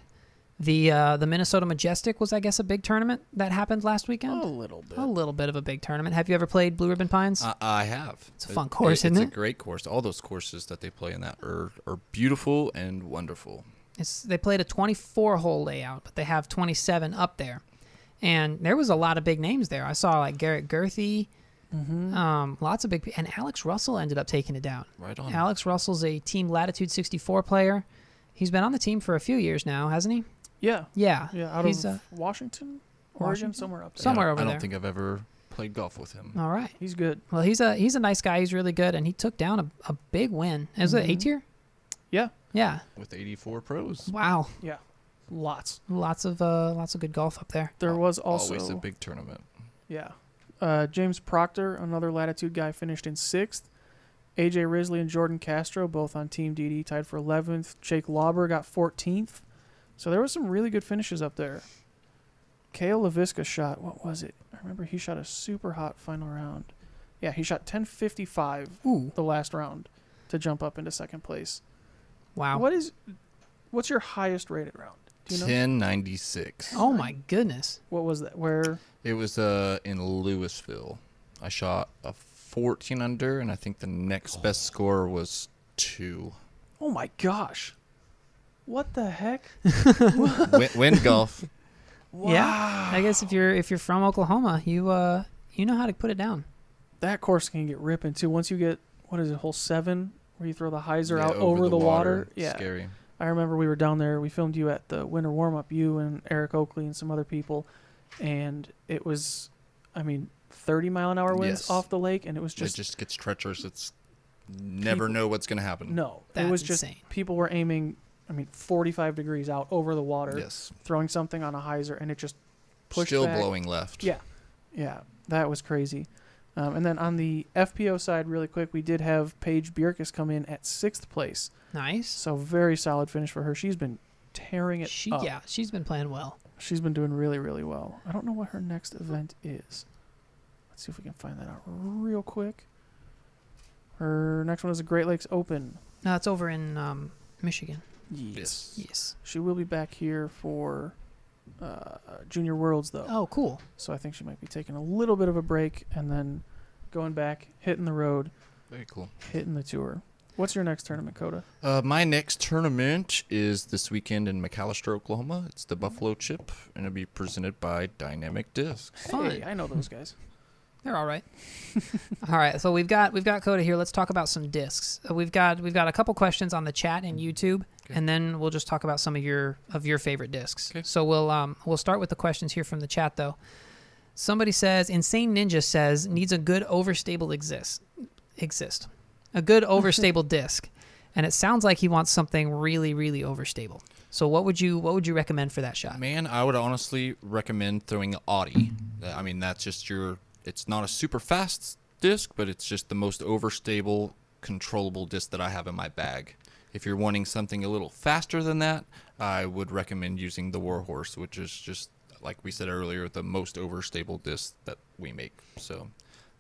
Speaker 1: the Minnesota Majestic was, I guess, a big tournament that happened last weekend?
Speaker 2: A little bit.
Speaker 1: A little bit of a big tournament. Have you ever played Blue Ribbon Pines?
Speaker 3: I have.
Speaker 1: It's a fun course, isn't it?
Speaker 3: It's a great course. All those courses that they play in that are beautiful and wonderful.
Speaker 1: They played a 24-hole layout, but they have 27 up there. And there was a lot of big names there. I saw like Garrett Gerthy, lots of big, and Alex Russell ended up taking it down.
Speaker 3: Right on.
Speaker 1: Alex Russell's a Team Latitude 64 player. He's been on the team for a few years now, hasn't he?
Speaker 2: Yeah.
Speaker 1: Yeah.
Speaker 2: Out of Washington, Oregon, somewhere up there.
Speaker 1: Somewhere over there.
Speaker 3: I don't think I've ever played golf with him.
Speaker 1: All right.
Speaker 2: He's good.
Speaker 1: Well, he's a nice guy. He's really good, and he took down a big win. Is it A-tier?
Speaker 2: Yeah.
Speaker 1: Yeah.
Speaker 3: With 84 pros.
Speaker 1: Wow.
Speaker 2: Yeah. Lots
Speaker 1: of good golf up there.
Speaker 2: There was also
Speaker 3: always a big tournament.
Speaker 2: Yeah. James Proctor, another Latitude guy, finished in 6th. AJ Risley and Jordan Castro, both on Team DD, tied for 11th. Jake Lauber got 14th. So there was some really good finishes up there. Kale LaVisca shot, what was it? I remember he shot a super hot final round. Yeah, he shot 10.55 the last round to jump up into second place.
Speaker 1: Wow.
Speaker 2: What's your highest rated round? Do you know?
Speaker 3: 1096.
Speaker 1: Oh my goodness.
Speaker 2: What was that? Where?
Speaker 3: It was in Louisville. I shot a 14 under, and I think the next best score was 2.
Speaker 2: Oh my gosh. What the heck?
Speaker 3: Wind golf.
Speaker 2: Wow.
Speaker 1: Yeah. I guess if you're from Oklahoma, you know how to put it down.
Speaker 2: That course can get ripping too. Once you get, what is it, hole 7, where you throw the hyzer out
Speaker 3: over
Speaker 2: the water. Yeah.
Speaker 3: Scary.
Speaker 2: I remember we were down there. We filmed you at the winter warm-up, you and Eric Oakley and some other people. And it was, 30-mile-an-hour winds off the lake. And it was just...
Speaker 3: It just gets treacherous. It's never know what's going to happen.
Speaker 2: No.
Speaker 1: That's
Speaker 2: it was just...
Speaker 1: insane.
Speaker 2: People were aiming, 45 degrees out over the water.
Speaker 3: Yes.
Speaker 2: Throwing something on a hyzer. And it just pushed
Speaker 3: Still
Speaker 2: back.
Speaker 3: blowing left.
Speaker 2: Yeah. Yeah. That was crazy. And then on the FPO side, really quick, we did have Paige Bjerkes come in at 6th place.
Speaker 1: Nice.
Speaker 2: So very solid finish for her. She's been tearing it up.
Speaker 1: Yeah, she's been playing well.
Speaker 2: She's been doing really, really well. I don't know what her next event is. Let's see if we can find that out real quick. Her next one is the Great Lakes Open.
Speaker 1: No, it's over in Michigan.
Speaker 2: Yes. She will be back here for Junior Worlds, though.
Speaker 1: Oh, cool.
Speaker 2: So I think she might be taking a little bit of a break and then going back, hitting the road.
Speaker 3: Very cool.
Speaker 2: Hitting the tour. What's your next tournament, Coda?
Speaker 3: My next tournament is this weekend in McAllister, Oklahoma. It's the Buffalo Chip, and it'll be presented by Dynamic Disc.
Speaker 2: Hey, I know those guys.
Speaker 1: They're all right. All right, so we've got Coda here. Let's talk about some discs. We've got a couple questions on the chat and YouTube, and then we'll just talk about some of your favorite discs. Okay. So we'll start with the questions here from the chat though. Somebody says Insane Ninja says needs a good overstable a good overstable disc, and it sounds like he wants something really, really overstable. So what would you recommend for that shot?
Speaker 3: Man, I would honestly recommend throwing an Audi. That's just it's not a super fast disc, but it's just the most overstable, controllable disc that I have in my bag. If you're wanting something a little faster than that, I would recommend using the Warhorse, which is just, like we said earlier, the most overstable disc that we make. So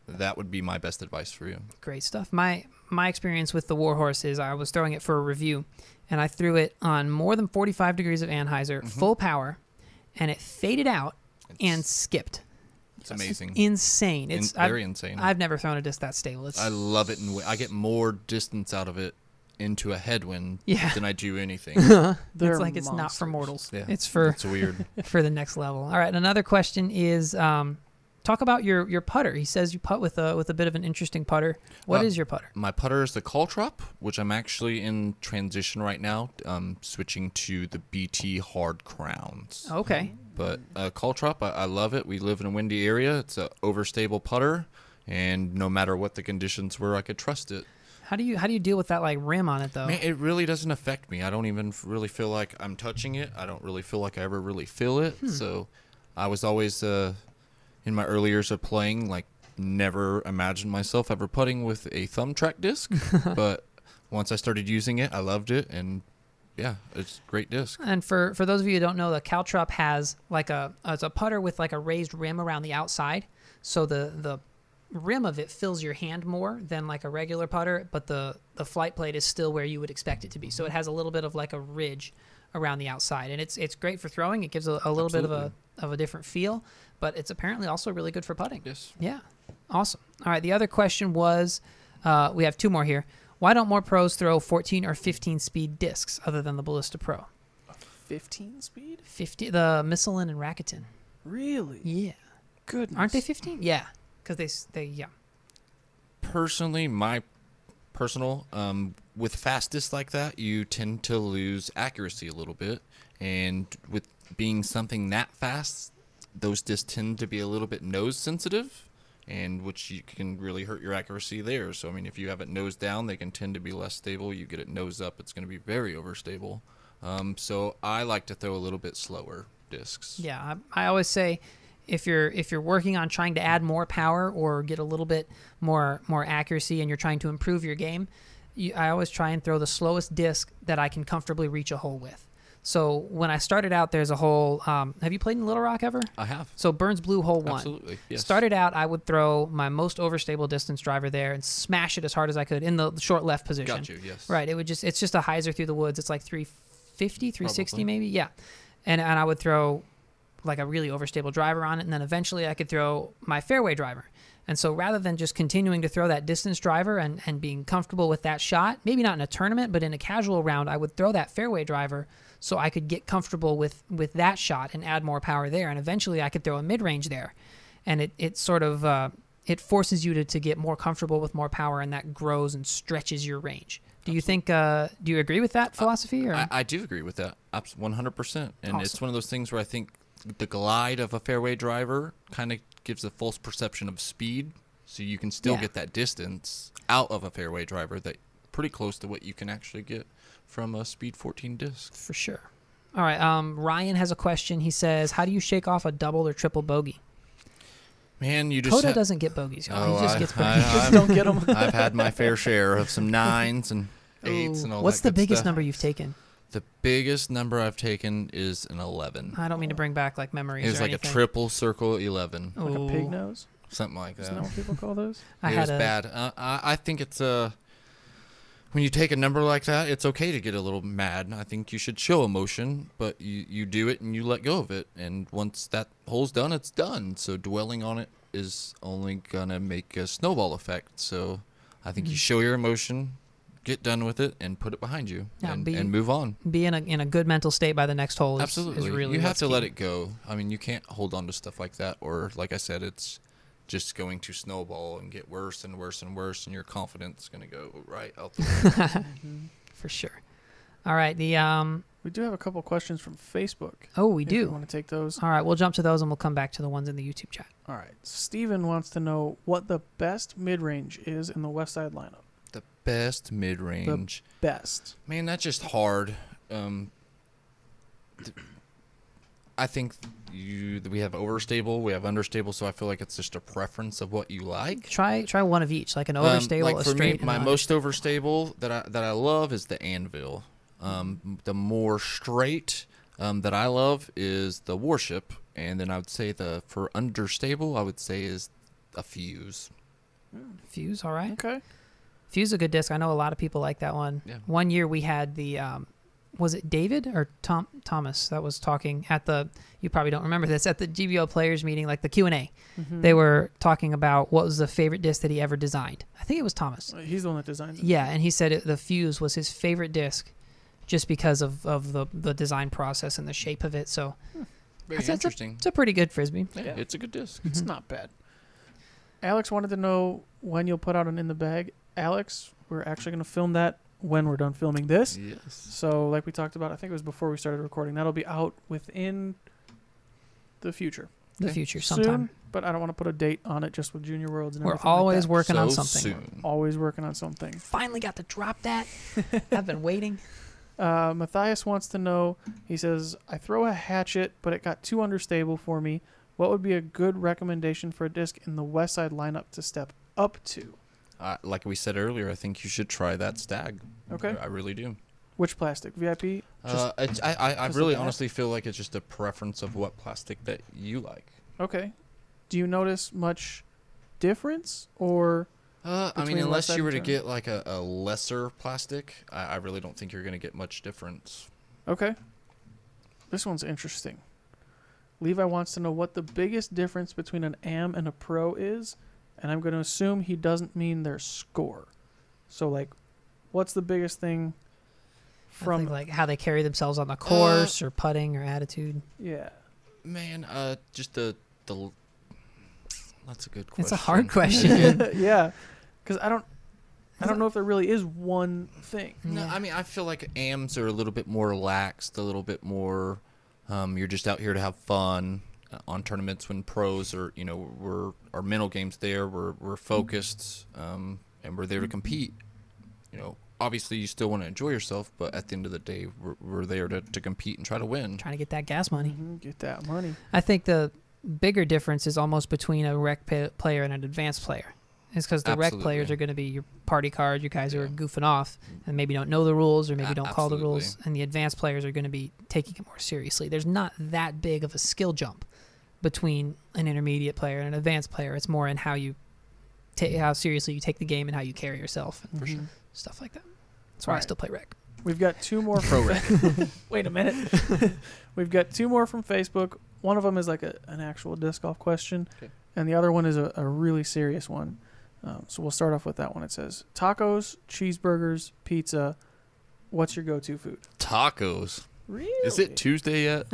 Speaker 3: that would be my best advice for you.
Speaker 1: Great stuff. My experience with the Warhorse is I was throwing it for a review, and I threw it on more than 45 degrees of Anheuser, full power, and it faded out and skipped.
Speaker 3: It's amazing.
Speaker 1: Insane. It's
Speaker 3: very insane.
Speaker 1: I've never thrown a disc that stable.
Speaker 3: I love it, and I get more distance out of it into a headwind than I do anything.
Speaker 1: It's like it's not for mortals.
Speaker 3: Yeah,
Speaker 1: it's
Speaker 3: weird.
Speaker 1: For the next level. All right, another question is talk about your putter. He says you putt with a bit of an interesting putter. What is your putter?
Speaker 3: My putter is the Caltrop, which I'm actually in transition right now, switching to the BT Hard Crowns.
Speaker 1: Okay.
Speaker 3: But Caltrop, I love it. We live in a windy area. It's an overstable putter, and no matter what the conditions were, I could trust it.
Speaker 1: How do you deal with that like rim on it though?
Speaker 3: Man, it really doesn't affect me. I don't even really feel like I'm touching it. I don't really feel like I ever really feel it. So I was always in my early years of playing, like never imagined myself ever putting with a thumb track disc. But once I started using it, I loved it, and Yeah, it's a great disc.
Speaker 1: And for those of you who don't know, the Caltrop has like it's a putter with like a raised rim around the outside. So the rim of it fills your hand more than like a regular putter, but the flight plate is still where you would expect it to be. So it has a little bit of like a ridge around the outside, and it's great for throwing. It gives a little bit of a different feel, but it's apparently also really good for putting.
Speaker 3: Yes.
Speaker 1: Yeah. Awesome. All right. The other question was, we have two more here. Why don't more pros throw 14 or 15 speed discs other than the Ballista Pro?
Speaker 2: 15 speed?
Speaker 1: 50. The Michelin and Rakuten.
Speaker 2: Really?
Speaker 1: Yeah.
Speaker 2: Goodness.
Speaker 1: Aren't they 15? Yeah. Because they yeah.
Speaker 3: Personally, my personal, with fast discs like that, you tend to lose accuracy a little bit. And with being something that fast, those discs tend to be a little bit nose sensitive, and which you can really hurt your accuracy there. So, I mean, if you have it nose down, they can tend to be less stable. You get it nose up, it's going to be very overstable. So I like to throw a little bit slower discs.
Speaker 1: Yeah, I always say if you're working on trying to add more power or get a little bit more accuracy and you're trying to improve your game, I always try and throw the slowest disc that I can comfortably reach a hole with. So when I started out, there's a hole. Have you played in Little Rock ever?
Speaker 3: I have.
Speaker 1: So Burns Blue Hole 1.
Speaker 3: Absolutely, yes.
Speaker 1: Started out, I would throw my most overstable distance driver there and smash it as hard as I could in the short left position.
Speaker 3: Got you, yes.
Speaker 1: Right. It's just a hyzer through the woods. It's like 350, 360
Speaker 3: Probably.
Speaker 1: maybe. Yeah. And I would throw like a really overstable driver on it, and then eventually I could throw my fairway driver. And so rather than just continuing to throw that distance driver and being comfortable with that shot, maybe not in a tournament, but in a casual round, I would throw that fairway driver so I could get comfortable with that shot and add more power there. And eventually I could throw a mid-range there. And it sort of it forces you to get more comfortable with more power, and that grows and stretches your range. Do you think, do you agree with that philosophy? Or?
Speaker 3: I do agree with that, 100%. And
Speaker 1: Awesome.
Speaker 3: It's one of those things where I think the glide of a fairway driver kind of gives a false perception of speed, so you can still get that distance out of a fairway driver that pretty close to what you can actually get from a Speed 14 disc.
Speaker 1: For sure. All right. Ryan has a question. He says, how do you shake off a double or triple bogey?
Speaker 3: Man, you just
Speaker 1: Coda doesn't get bogeys. Y'all. He just gets bogeys.
Speaker 2: Just don't get them.
Speaker 3: I've had my fair share of some 9s and 8s and all
Speaker 1: What's
Speaker 3: that
Speaker 1: the
Speaker 3: good
Speaker 1: biggest
Speaker 3: stuff.
Speaker 1: number you've taken?
Speaker 3: The biggest number I've taken is an 11.
Speaker 1: I don't mean to bring back like memories.
Speaker 3: It was
Speaker 1: or
Speaker 3: like
Speaker 1: anything.
Speaker 3: a triple circle 11.
Speaker 2: Like a pig nose?
Speaker 3: Something like that.
Speaker 2: Isn't that what people call those?
Speaker 3: It was bad. I think it's when you take a number like that, it's okay to get a little mad. I think you should show emotion, but you do it and you let go of it. And once that hole's done, it's done. So dwelling on it is only going to make a snowball effect. So I think you show your emotion, get done with it, and put it behind you, and move on.
Speaker 1: Be in a good mental state by the next hole.
Speaker 3: Absolutely.
Speaker 1: Is really
Speaker 3: you have to
Speaker 1: key.
Speaker 3: let it go. I mean, you can't hold on to stuff like that, or like I said, it's just going to snowball and get worse and worse and worse, and your confidence is going to go right out the window.
Speaker 1: For sure. All right.
Speaker 2: We do have a couple questions from Facebook.
Speaker 1: Oh, we
Speaker 2: if
Speaker 1: do.
Speaker 2: You want to take those?
Speaker 1: All right. We'll jump to those, and we'll come back to the ones in the YouTube chat.
Speaker 2: All right. Steven wants to know what the best mid-range is in the Westside lineup.
Speaker 3: The best mid-range.
Speaker 2: Best.
Speaker 3: Man, that's just hard. I think we have overstable, we have understable, so I feel like it's just a preference of what you like.
Speaker 1: Try one of each, like an overstable,
Speaker 3: like
Speaker 1: a
Speaker 3: for
Speaker 1: straight.
Speaker 3: me, my most overstable that I love is the Anvil. The more straight that I love is the Warship, and then I would say for understable, I would say is a Fuse.
Speaker 1: Fuse, all right.
Speaker 2: Okay.
Speaker 1: Fuse is a good disc. I know a lot of people like that one.
Speaker 3: Yeah.
Speaker 1: One year we had the, was it David or Thomas that was talking at the, you probably don't remember this, at the GBO players meeting, like the Q&A.
Speaker 2: Mm-hmm.
Speaker 1: They were talking about what was the favorite disc that he ever designed. I think it was Thomas.
Speaker 2: He's the one that designed it.
Speaker 1: Yeah, and he said the Fuse was his favorite disc just because of the design process and the shape of it. So
Speaker 3: Very interesting.
Speaker 1: It's a pretty good Frisbee.
Speaker 3: Yeah, it's a good disc.
Speaker 2: It's not bad. Alex wanted to know when you'll put out an In the Bag. Alex, we're actually going to film that when we're done filming this.
Speaker 3: Yes.
Speaker 2: So like we talked about, I think it was before we started recording, that'll be out within the future.
Speaker 1: The future sometime.
Speaker 2: Soon, but I don't want to put a date on it just with Junior Worlds and
Speaker 1: We're
Speaker 2: everything like
Speaker 1: always
Speaker 2: that.
Speaker 1: working on
Speaker 3: So
Speaker 1: something.
Speaker 3: soon.
Speaker 2: Always working on something.
Speaker 1: Finally got to drop that. I've been waiting.
Speaker 2: Matthias wants to know, he says, I throw a hatchet, but it got too understable for me. What would be a good recommendation for a disc in the Westside lineup to step up to?
Speaker 3: Like we said earlier, I think you should try that Stag.
Speaker 2: Okay.
Speaker 3: I really do.
Speaker 2: Which plastic? VIP
Speaker 3: I really honestly feel like it's just a preference of what plastic that you like.
Speaker 2: Okay. Do you notice much difference or?
Speaker 3: I mean, unless you were to get like a lesser plastic, I really don't think you're going to get much difference.
Speaker 2: Okay. This one's interesting. Levi wants to know what the biggest difference between an AM and a pro is, and I'm going to assume he doesn't mean their score. So, like, what's the biggest thing from
Speaker 1: like how they carry themselves on the course or putting or attitude?
Speaker 2: Yeah.
Speaker 3: Man, just the that's a good question.
Speaker 1: It's a hard question.
Speaker 2: Yeah. Because I don't know if there really is one thing.
Speaker 3: No, I mean, I feel like AMs are a little bit more relaxed, a little bit more, you're just out here to have fun on tournaments. When pros are, our mental games there, we're focused, and we're there to compete. Obviously you still want to enjoy yourself, but at the end of the day, we're there to compete and try to win.
Speaker 1: Trying to get that gas money.
Speaker 2: Get that money.
Speaker 1: I think the bigger difference is almost between a rec player and an advanced player. It's because the rec players are going to be your party card, you guys who are goofing off and maybe don't know the rules or maybe don't call the rules. And the advanced players are going to be taking it more seriously. There's not that big of a skill jump between an intermediate player and an advanced player. It's more in how seriously you take the game and how you carry yourself and stuff like that. That's why I still play rec.
Speaker 2: We've got 2 more pro rec. Wait a minute. We've got 2 more from Facebook. One of them is like an actual disc golf question, and the other one is a really serious one. So we'll start off with that one. It says, tacos, cheeseburgers, pizza. What's your go-to food?
Speaker 3: Tacos.
Speaker 2: Really?
Speaker 3: Is it Tuesday yet?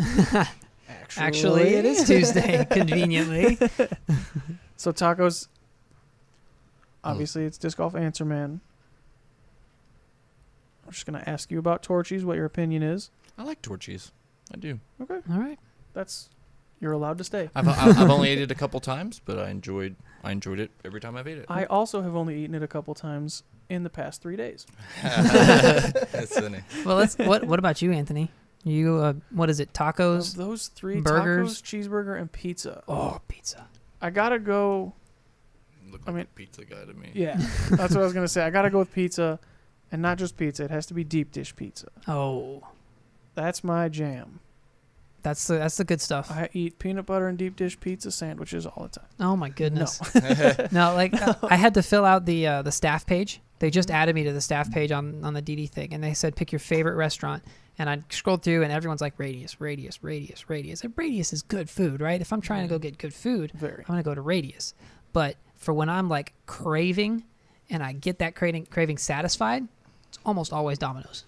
Speaker 1: Actually, it is Tuesday, conveniently.
Speaker 2: So tacos, obviously it's Disc Golf Answer Man. I'm just going to ask you about Torchies, what your opinion is.
Speaker 3: I like Torchies. I do.
Speaker 2: Okay.
Speaker 1: All right.
Speaker 2: You're allowed to stay.
Speaker 3: I've only ate it a couple times, but I enjoyed it every time I've ate it.
Speaker 2: I also have only eaten it a couple times in the past 3 days.
Speaker 3: That's funny.
Speaker 1: Well, what about you, Anthony? You what is it? Tacos?
Speaker 2: Of those 3,
Speaker 1: burgers,
Speaker 2: tacos, cheeseburger, and pizza.
Speaker 1: Oh, pizza.
Speaker 2: I gotta go.
Speaker 3: Look like a pizza guy to me.
Speaker 2: Yeah, that's what I was gonna say. I gotta go with pizza, and not just pizza. It has to be deep dish pizza.
Speaker 1: Oh,
Speaker 2: that's my jam.
Speaker 1: That's the good stuff.
Speaker 2: I eat peanut butter and deep dish pizza sandwiches all the time.
Speaker 1: Oh my goodness. No, I had to fill out the staff page. They just added me to the staff page on the DD thing, and they said pick your favorite restaurant. And I scrolled through, and everyone's like Radius. And Radius is good food, right? If I'm trying to go get good food, I'm gonna go to Radius. But for when I'm like craving, and I get that craving satisfied, it's almost always Domino's.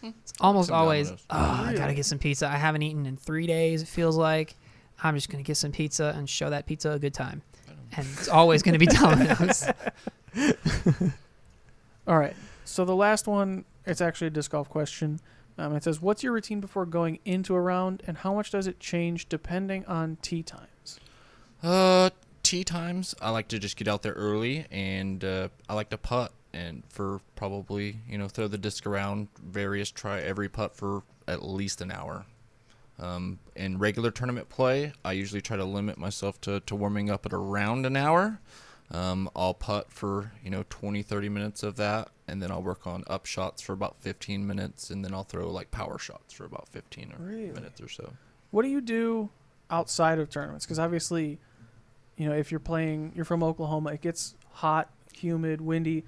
Speaker 1: It's almost always, I gotta get some pizza. I haven't eaten in 3 days, it feels like. I'm just gonna get some pizza and show that pizza a good time. And it's always gonna be Domino's.
Speaker 2: All right. So the last one, it's actually a disc golf question. It says, what's your routine before going into a round, and how much does it change depending on tee times?
Speaker 3: Tee times, I like to just get out there early, and I like to putt. And for probably, throw the disc around, try every putt for at least an hour. In regular tournament play, I usually try to limit myself to warming up at around an hour. I'll putt for, 20, 30 minutes of that, and then I'll work on up shots for about 15 minutes, and then I'll throw like power shots for about 15 minutes or so.
Speaker 2: What do you do outside of tournaments? Because obviously, if you're from Oklahoma, it gets hot, humid, windy.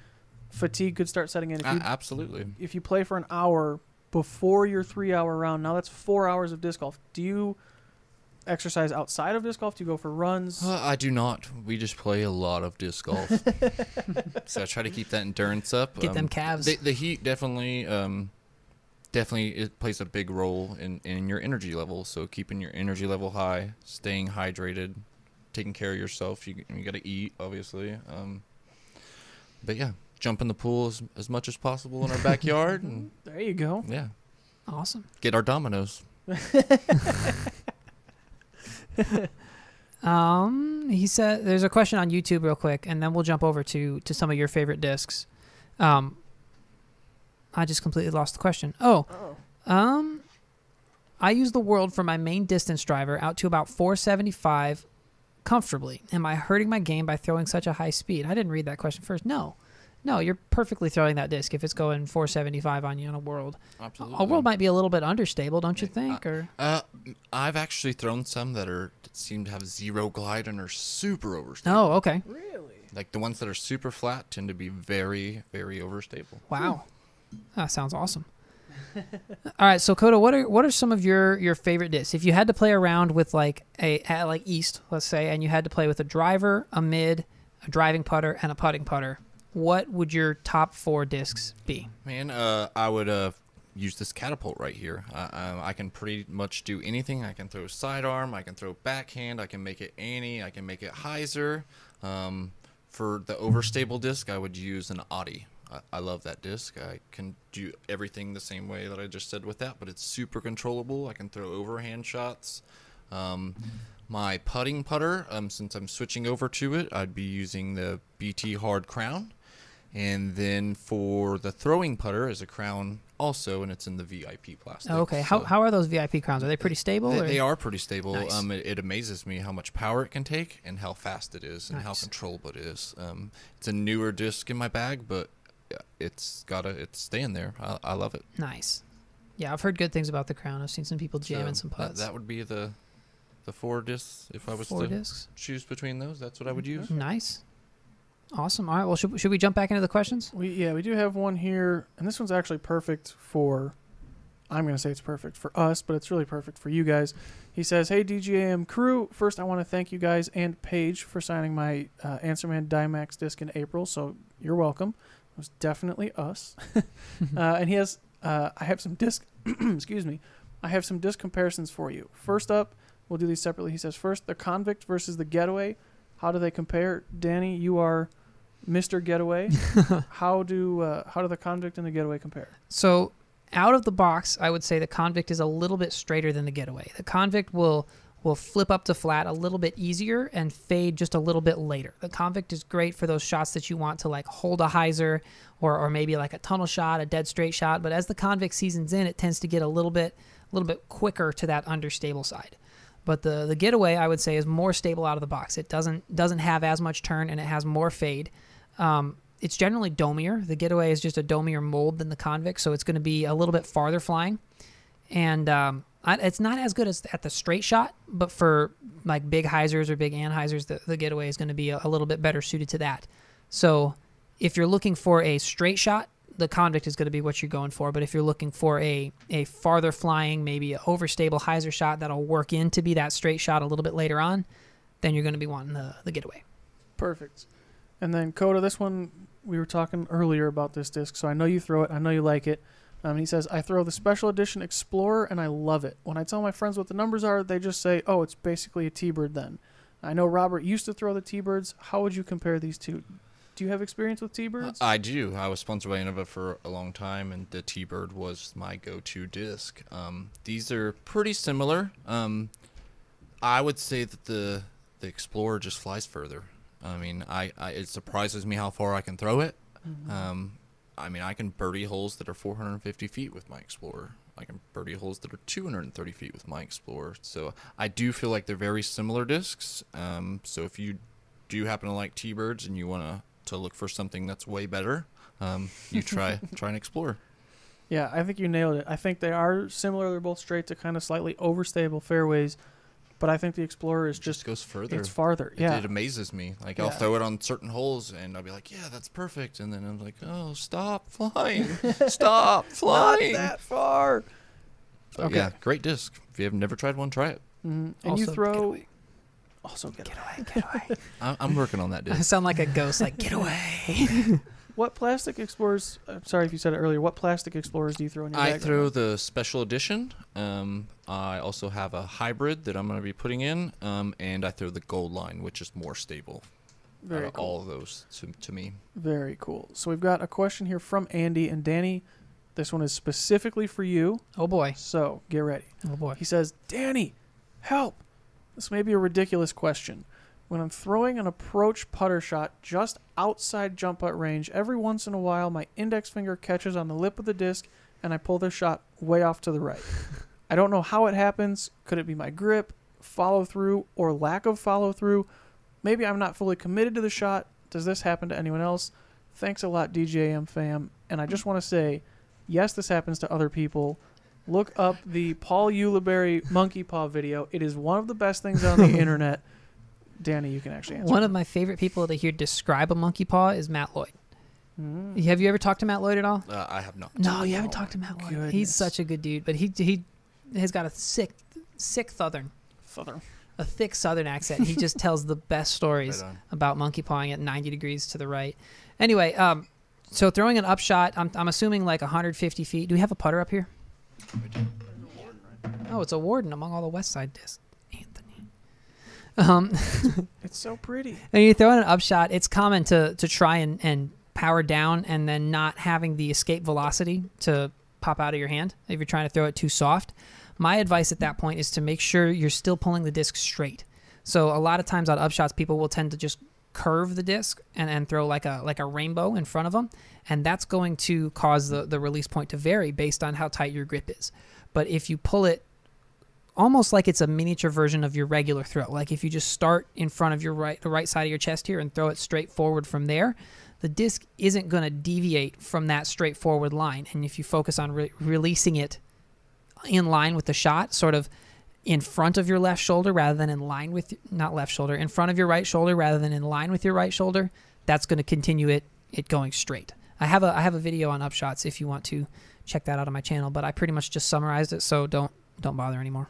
Speaker 2: Fatigue could start setting in.
Speaker 3: Absolutely.
Speaker 2: If you play for an hour before your 3-hour round, now that's 4 hours of disc golf. Do you exercise outside of disc golf? Do you go for runs?
Speaker 3: I do not. We just play a lot of disc golf. So I try to keep that endurance up.
Speaker 1: Get them calves.
Speaker 3: The heat definitely it plays a big role in your energy level. So keeping your energy level high, staying hydrated, taking care of yourself. You got to eat, obviously. But yeah. Jump in the pool as much as possible in our backyard. And
Speaker 2: there you go.
Speaker 3: Yeah.
Speaker 1: Awesome.
Speaker 3: Get our Dominoes.
Speaker 1: He said there's a question on YouTube real quick, and then we'll jump over to some of your favorite discs. I just completely lost the question. I use the World for my main distance driver out to about 475 comfortably. Am I hurting my game by throwing such a high speed? I didn't read that question first. No. No, you're perfectly throwing that disc if it's going 475 on you on a world.
Speaker 3: Absolutely.
Speaker 1: A world might be a little bit understable, don't you think?
Speaker 3: I've actually thrown some that seem to have zero glide and are super overstable.
Speaker 1: Oh, okay.
Speaker 2: Really?
Speaker 3: Like the ones that are super flat tend to be very, very overstable.
Speaker 1: Wow. That sounds awesome. All right, so Coda, what are some of your favorite discs? If you had to play around with like like East, let's say, and you had to play with a driver, a mid, a driving putter, and a putting putter, what would your top 4 discs be?
Speaker 3: Man, I would use this catapult right here. I can pretty much do anything. I can throw sidearm. I can throw backhand. I can make it Annie. I can make it hyzer. For the overstable disc, I would use an Audi. I love that disc. I can do everything the same way that I just said with that, but it's super controllable. I can throw overhand shots. My putting putter, since I'm switching over to it, I'd be using the BT Hard Crown. And then for the throwing putter is a Crown also, and it's in the VIP plastic.
Speaker 1: Oh, okay. So how are those VIP crowns? Are they pretty stable?
Speaker 3: They are pretty stable.
Speaker 1: Nice.
Speaker 3: It amazes me how much power it can take and how fast it is and how controllable it is. It's a newer disc in my bag, but it's staying there. I love it.
Speaker 1: Nice. Yeah, I've heard good things about the Crown. I've seen some people jamming some putts.
Speaker 3: That would be the 4 discs. If I was to choose between those, that's what I would use.
Speaker 1: Nice. Awesome. All right. Well, should we jump back into the questions?
Speaker 2: We do have one here, and this one's actually perfect for. I'm going to say it's perfect for us, but it's really perfect for you guys. He says, "Hey DGAM crew, first I want to thank you guys and Paige for signing my Answerman Dimax disc in April. So you're welcome. It was definitely us." And he has, I have some disc. Excuse me. I have some disc comparisons for you. First up, we'll do these separately. He says, first the Convict versus the Getaway. How do they compare? Danny, you are Mr. Getaway. How do the Convict and the Getaway compare?
Speaker 1: So out of the box, I would say the Convict is a little bit straighter than the Getaway. The Convict will flip up to flat a little bit easier and fade just a little bit later. The Convict is great for those shots that you want to like hold a hyzer or maybe like a tunnel shot, a dead straight shot. But as the Convict seasons in, it tends to get a little bit quicker to that understable side. But the Getaway, I would say, is more stable out of the box. It doesn't have as much turn, and it has more fade. It's generally domier. The Getaway is just a domier mold than the Convict, so it's going to be a little bit farther flying. And it's not as good as at the straight shot, but for like big hyzers or big anhyzers, the Getaway is going to be a little bit better suited to that. So if you're looking for a straight shot, the Convict is going to be what you're going for. But if you're looking for a farther flying, maybe an overstable hyzer shot that'll work in to be that straight shot a little bit later on, then you're going to be wanting the Getaway.
Speaker 2: Perfect. And then Coda, this one, we were talking earlier about this disc, so I know you throw it. I know you like it. He says, I throw the Special Edition Explorer, and I love it. When I tell my friends what the numbers are, they just say, oh, it's basically a T-Bird then. I know Robert used to throw the T-Birds. How would you compare these two? Do you have experience with T-Birds?
Speaker 3: I do. I was sponsored by Innova for a long time, and the T-Bird was my go-to disc. These are pretty similar. I would say that the Explorer just flies further. I mean, it surprises me how far I can throw it. Mm-hmm. I mean, I can birdie holes that are 450 feet with my Explorer. I can birdie holes that are 230 feet with my Explorer. So I do feel like they're very similar discs. So if you do happen to like T-Birds and you want to look for something that's way better, you try an Explorer.
Speaker 2: Yeah, I think you nailed it. I think they are similar. They're both straight to kind of slightly overstable fairways. But I think the Explorer is just
Speaker 3: goes further.
Speaker 2: It's farther. Yeah.
Speaker 3: It amazes me. Like, I'll throw it on certain holes, and I'll be like, yeah, that's perfect. And then I'm like, oh, stop flying. Stop flying.
Speaker 2: Not that far.
Speaker 3: But okay. Yeah, great disc. If you have never tried one, try it.
Speaker 2: Mm-hmm. And also, you throw...
Speaker 1: Getaway.
Speaker 2: Also,
Speaker 1: get away.
Speaker 3: I'm working on that disc.
Speaker 1: I sound like a ghost, like, get away.
Speaker 2: What plastic Explorers, I'm sorry if you said it earlier, what plastic Explorers do you throw in your bag?
Speaker 3: I throw the Special Edition. I also have a hybrid that I'm going to be putting in, and I throw the Gold Line, which is more stable.
Speaker 2: Very cool.
Speaker 3: All of those to me.
Speaker 2: Very cool. So we've got a question here from Andy, and Danny, this one is specifically for you.
Speaker 1: Oh, boy.
Speaker 2: So get ready.
Speaker 1: Oh, boy.
Speaker 2: He says, Danny, help. This may be a ridiculous question. When I'm throwing an approach putter shot just outside jump putt range, every once in a while my index finger catches on the lip of the disc and I pull the shot way off to the right. I don't know how it happens. Could it be my grip, follow through, or lack of follow through? Maybe I'm not fully committed to the shot. Does this happen to anyone else? Thanks a lot, DGAM fam. And I just want to say, yes, this happens to other people. Look up the Paul Ulibarri monkey paw video. It is one of the best things on the internet. Danny, you can actually answer.
Speaker 1: One of my favorite people to hear describe a monkey paw is Matt Lloyd. Have you ever talked to Matt Lloyd at all?
Speaker 3: I have not.
Speaker 1: No, you haven't talked to Matt Lloyd.
Speaker 2: Goodness.
Speaker 1: He's such a good dude, but he has got a thick southern, a thick southern accent. He just tells the best stories about monkey pawing at 90 degrees to the right. Anyway, so throwing an upshot, I'm assuming like 150 feet. Do we have a putter up here? Oh, it's a Warden among all the Westside discs. Anthony.
Speaker 2: It's so pretty.
Speaker 1: And you throw in an upshot, it's common to try and power down and then not having the escape velocity to pop out of your hand if you're trying to throw it too soft. My advice at that point is to make sure you're still pulling the disc straight. So a lot of times on upshots, people will tend to just curve the disc and throw like a rainbow in front of them, and that's going to cause the release point to vary based on how tight your grip is. But if you pull it almost like it's a miniature version of your regular throw, like if you just start in front of the right side of your chest here and throw it straight forward from there, the disc isn't going to deviate from that straightforward line. And if you focus on releasing it in line with the shot, sort of in front of your left shoulder rather than in line with, not left shoulder, in front of your right shoulder rather than in line with your right shoulder, that's going to continue it going straight. I have a video on upshots if you want to check that out on my channel, but I pretty much just summarized it, so don't bother anymore.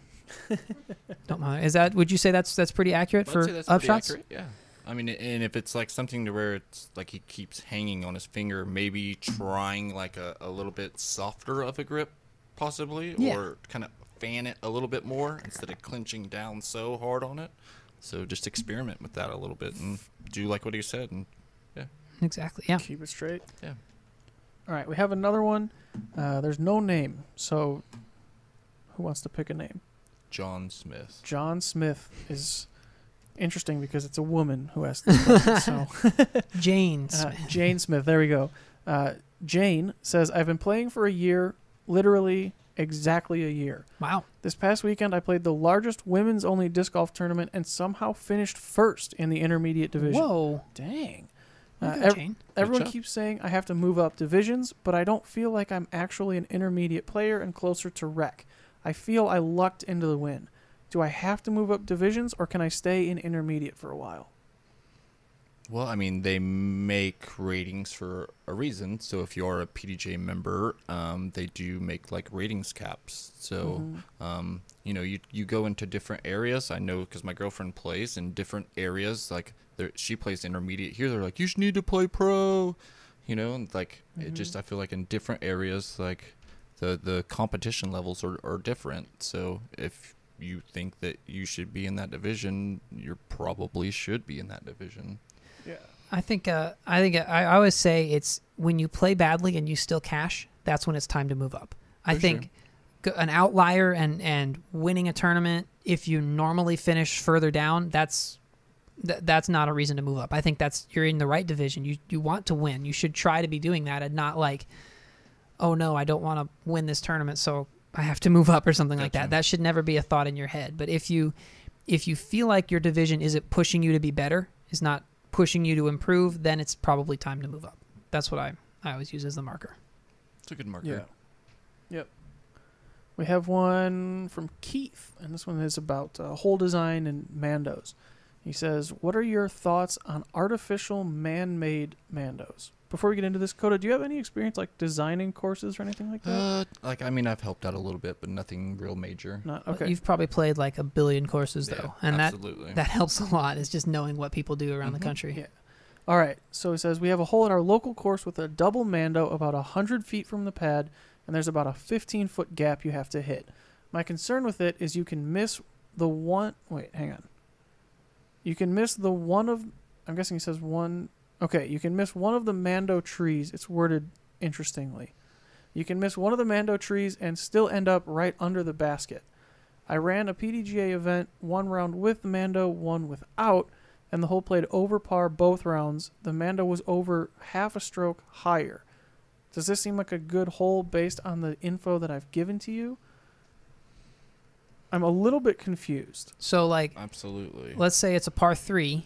Speaker 1: Don't bother. Would you say that's pretty accurate for upshots?
Speaker 3: Accurate, yeah. I mean, and if it's like something to where it's like he keeps hanging on his finger, maybe trying like a little bit softer of a grip, possibly, or kind of fan it a little bit more instead of clenching down so hard on it. So just experiment with that a little bit and do like what he said, and
Speaker 1: exactly, yeah.
Speaker 2: Keep it straight.
Speaker 3: Yeah.
Speaker 2: All right, we have another one. There's no name, so who wants to pick a name?
Speaker 3: John Smith.
Speaker 2: John Smith is interesting because it's a woman who asked this question. So
Speaker 1: Jane Smith.
Speaker 2: Jane Smith. There we go. Jane says, I've been playing for a year, literally exactly a year.
Speaker 1: Wow.
Speaker 2: This past weekend, I played the largest women's-only disc golf tournament and somehow finished first in the intermediate division.
Speaker 1: Whoa.
Speaker 2: Dang.
Speaker 1: Jane.
Speaker 2: Everyone keeps saying I have to move up divisions, but I don't feel like I'm actually an intermediate player and closer to rec. I feel I lucked into the win. Do I have to move up divisions, or can I stay in intermediate for a while?
Speaker 3: Well, I mean, they make ratings for a reason. So if you're a PDJ member, they do make like ratings caps. So, you go into different areas. I know because my girlfriend plays in different areas. Like she plays intermediate here. They're like, you need to play pro, and like it just, I feel like in different areas, like the competition levels are different. So if you think that you should be in that division, you probably should be in that division.
Speaker 2: Yeah.
Speaker 1: I always say it's when you play badly and you still cash, that's when it's time to move up. I think an outlier and winning a tournament, if you normally finish further down, that's not a reason to move up. I think you're in the right division. You want to win. You should try to be doing that and not like, oh no, I don't want to win this tournament, so I have to move up or something like that. That should never be a thought in your head. But if you feel like your division isn't pushing you to be better, is not pushing you to improve, then it's probably time to move up. That's what I always use as the marker.
Speaker 3: It's a good marker.
Speaker 2: Yeah. Yep. We have one from Keith, and this one is about hole design and Mandos. He says, what are your thoughts on artificial man-made Mandos? Before we get into this, Coda, do you have any experience like designing courses or anything like that?
Speaker 3: I've helped out a little bit, but nothing real major.
Speaker 2: Not okay.
Speaker 1: You've probably played like a billion courses though, and
Speaker 3: absolutely.
Speaker 1: that helps a lot. Is just knowing what people do around the country.
Speaker 2: Yeah. All right. So he says we have a hole at our local course with a double Mando about 100 feet from the pad, and there's about a 15-foot gap you have to hit. My concern with it is you can miss the one. Wait, hang on. You can miss the one of. I'm guessing he says one. Okay, you can miss one of the Mando trees. It's worded interestingly. You can miss one of the Mando trees and still end up right under the basket. I ran a PDGA event, one round with the Mando, one without, and the hole played over par both rounds. The Mando was over half a stroke higher. Does this seem like a good hole based on the info that I've given to you? I'm a little bit confused.
Speaker 1: So, like,
Speaker 3: absolutely.
Speaker 1: Let's say it's a par 3.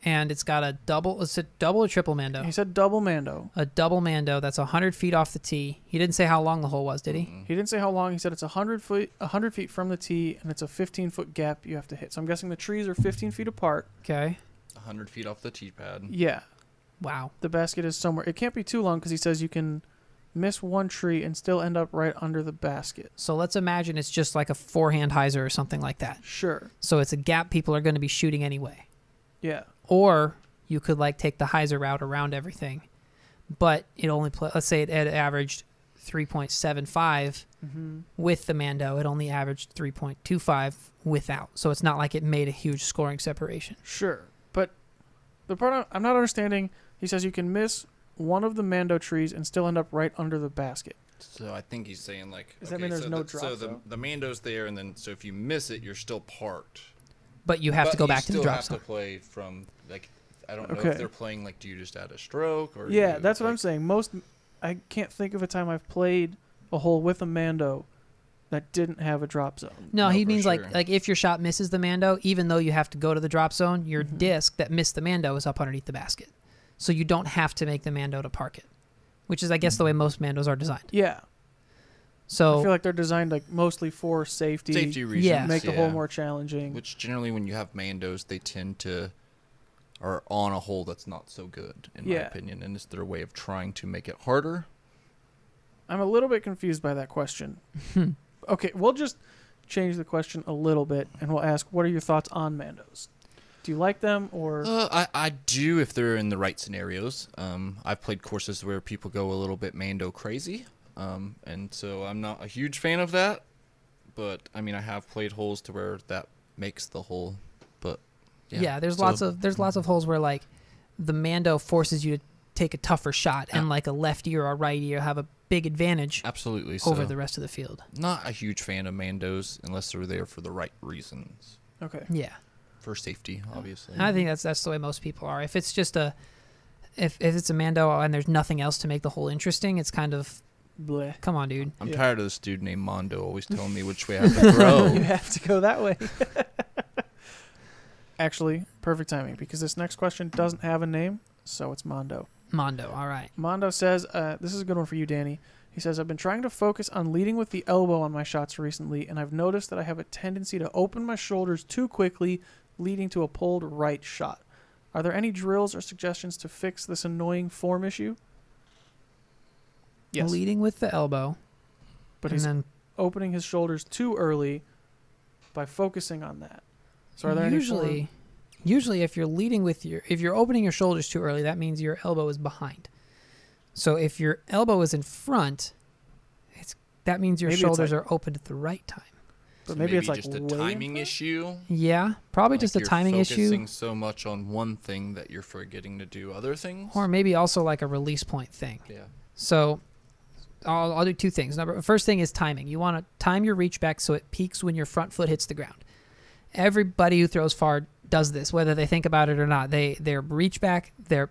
Speaker 1: and it's got a double. It's a double or triple Mando?
Speaker 2: He said double Mando.
Speaker 1: A double Mando. That's 100 feet off the tee. He didn't say how long the hole was, did he?
Speaker 2: He didn't say how long. He said it's 100 feet from the tee, and it's a 15-foot gap you have to hit. So I'm guessing the trees are 15 feet apart.
Speaker 1: Okay.
Speaker 3: 100 feet off the tee pad.
Speaker 2: Yeah.
Speaker 1: Wow.
Speaker 2: The basket is somewhere. It can't be too long because he says you can miss one tree and still end up right under the basket.
Speaker 1: So let's imagine it's just like a forehand hyzer or something like that.
Speaker 2: Sure.
Speaker 1: So it's a gap people are going to be shooting anyway.
Speaker 2: Yeah.
Speaker 1: Or you could like take the hyzer route around everything, but it only let's say it averaged 3.75 with the Mando. It only averaged 3.25 without. So it's not like it made a huge scoring separation.
Speaker 2: Sure. But the part I'm not understanding, he says you can miss one of the Mando trees and still end up right under the basket.
Speaker 3: So I think he's saying like,
Speaker 2: does that mean there's no drop?
Speaker 3: So the Mando's there, and then so if you miss it, you're still parked.
Speaker 1: But you have to go back to the drop zone.
Speaker 3: You still have to play from like, I don't know if they're playing like, do you just add a stroke or?
Speaker 2: Yeah, that's what I'm saying. I can't think of a time I've played a hole with a Mando that didn't have a drop zone.
Speaker 1: No, he means like if your shot misses the Mando, even though you have to go to the drop zone, your disc that missed the Mando is up underneath the basket. So you don't have to make the Mando to park it, which is, I guess, the way most Mandos are designed.
Speaker 2: Yeah.
Speaker 1: So
Speaker 2: I feel like they're designed like mostly for safety.
Speaker 3: Safety reasons.
Speaker 1: Yeah.
Speaker 2: Make the hole more challenging.
Speaker 3: Which generally, when you have Mandos, they tend to are on a hole that's not so good, in my opinion, and it's their way of trying to make it harder.
Speaker 2: I'm a little bit confused by that question. Okay, we'll just change the question a little bit, and we'll ask, what are your thoughts on Mandos? Do you like them, or?
Speaker 3: I do if they're in the right scenarios. I've played courses where people go a little bit Mando crazy, and so I'm not a huge fan of that. But I mean, I have played holes to where that makes the hole. But yeah,
Speaker 1: there's lots of holes where like the Mando forces you to take a tougher shot, and like a lefty or a righty have a big advantage.
Speaker 3: Absolutely,
Speaker 1: over the rest of the field. Not
Speaker 3: a huge fan of Mandos unless they're there for the right reasons.
Speaker 2: Okay.
Speaker 1: Yeah.
Speaker 3: For safety, obviously.
Speaker 1: And I think that's the way most people are. If it's just if it's a Mando and there's nothing else to make the hole interesting, it's kind of bleh. Come on, dude.
Speaker 3: I'm tired of this dude named Mondo always telling me which way I have to throw.
Speaker 2: You have to go that way. Actually, perfect timing, because this next question doesn't have a name, so it's Mondo.
Speaker 1: Mondo, all right.
Speaker 2: Mondo says, this is a good one for you, Danny. He says, I've been trying to focus on leading with the elbow on my shots recently, and I've noticed that I have a tendency to open my shoulders too quickly, leading to a pulled right shot. Are there any drills or suggestions to fix this annoying form issue? Yes.
Speaker 1: Leading with the elbow.
Speaker 2: But he's opening his shoulders too early by focusing on that. So are there
Speaker 1: usually if you're leading with if you're opening your shoulders too early, that means your elbow is behind. So if your elbow is in front, that means your shoulders are opened at the right time.
Speaker 2: But
Speaker 3: so
Speaker 2: maybe it's like
Speaker 3: just a timing issue.
Speaker 1: Yeah, probably just a timing issue.
Speaker 3: You're focusing so much on one thing that you're forgetting to do other things.
Speaker 1: Or maybe also like a release point thing.
Speaker 3: Yeah.
Speaker 1: So I'll do two things. First thing is timing. You want to time your reach back so it peaks when your front foot hits the ground. Everybody who throws far does this, whether they think about it or not. Their reach back, their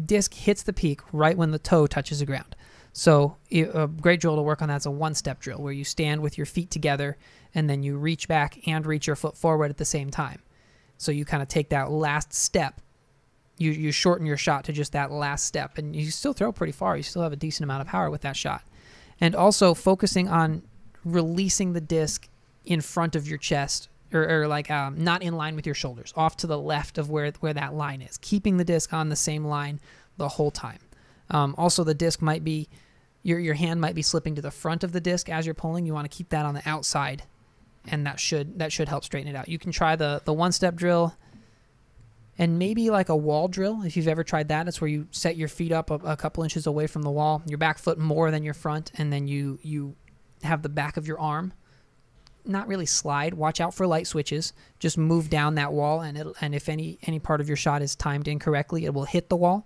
Speaker 1: disc hits the peak right when the toe touches the ground. So a great drill to work on that's a one-step drill where you stand with your feet together and then you reach back and reach your foot forward at the same time. So you kind of take that last step. You shorten your shot to just that last step, and you still throw pretty far. You still have a decent amount of power with that shot. And also focusing on releasing the disc in front of your chest or like not in line with your shoulders, off to the left of where that line is. Keeping the disc on the same line the whole time. Also, the disc might be, your hand might be slipping to the front of the disc as you're pulling. You want to keep that on the outside, and that should help straighten it out. You can try the one-step drill and maybe like a wall drill if you've ever tried that. It's where you set your feet up a couple inches away from the wall, your back foot more than your front, and then you have the back of your arm not really slide. Watch out for light switches. Just move down that wall, and if any part of your shot is timed incorrectly, it will hit the wall.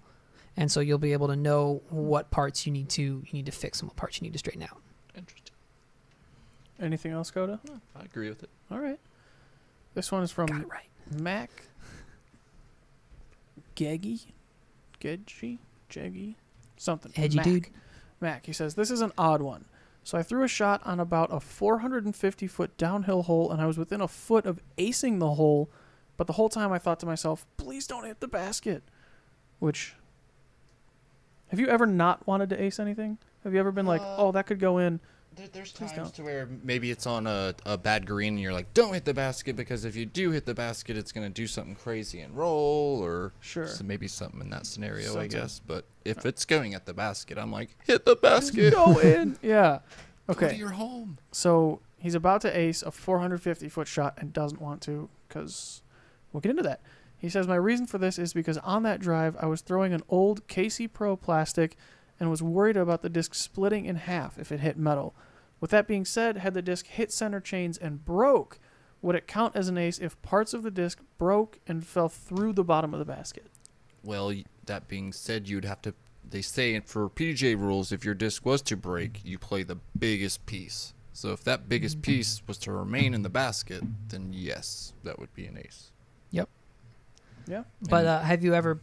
Speaker 1: And so you'll be able to know what parts you need to fix and what parts you need to straighten out.
Speaker 3: Interesting.
Speaker 2: Anything else, Coda?
Speaker 3: No, I agree with it.
Speaker 2: All right. This one is from
Speaker 1: Got it right.
Speaker 2: Mac Geggy, something.
Speaker 1: Edgy
Speaker 2: Mac.
Speaker 1: dude.
Speaker 2: Mac, he says, this is an odd one. So I threw a shot on about a 450-foot downhill hole, and I was within a foot of acing the hole But the whole time I thought to myself, please don't hit the basket. Which, have you ever not wanted to ace anything? Have you ever been like, oh, that could go in?
Speaker 3: There's times to where maybe it's on a bad green and you're like, don't hit the basket, because if you do hit the basket, it's going to do something crazy and roll, or maybe something in that scenario, I guess. But if it's going at the basket, I'm like, hit the basket.
Speaker 2: Go in. Yeah. Okay.
Speaker 3: Go to your home.
Speaker 2: So he's about to ace a 450-foot shot and doesn't want to, because we'll get into that. He says, my reason for this is because on that drive, I was throwing an old KC Pro plastic and was worried about the disc splitting in half if it hit metal. With that being said, had the disc hit center chains and broke, would it count as an ace if parts of the disc broke and fell through the bottom of the basket?
Speaker 3: Well, that being said, you'd have to, they say for PGA rules, if your disc was to break, you play the biggest piece. So if that biggest piece was to remain in the basket, then yes, that would be an ace.
Speaker 1: Yep.
Speaker 2: Yeah.
Speaker 1: But have you ever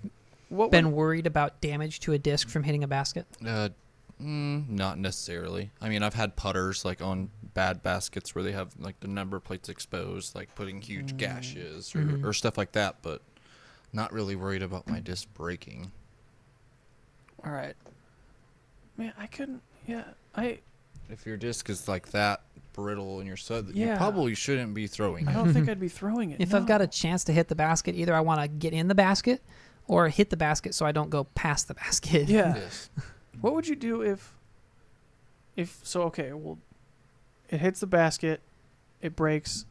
Speaker 1: been worried about damage to a disc from hitting a basket?
Speaker 3: Not necessarily. I mean, I've had putters like on bad baskets where they have like the number plates exposed, like putting huge gashes or stuff like that, but not really worried about my disc breaking.
Speaker 2: All right. Man, I couldn't. Yeah,
Speaker 3: If your disc is like that brittle and you're you probably shouldn't be throwing it.
Speaker 2: I don't think I'd be throwing it.
Speaker 1: If I've got a chance to hit the basket, either I want to get in the basket or hit the basket so I don't go past the basket.
Speaker 2: Yeah. Yes. What would you do if it hits the basket, it breaks,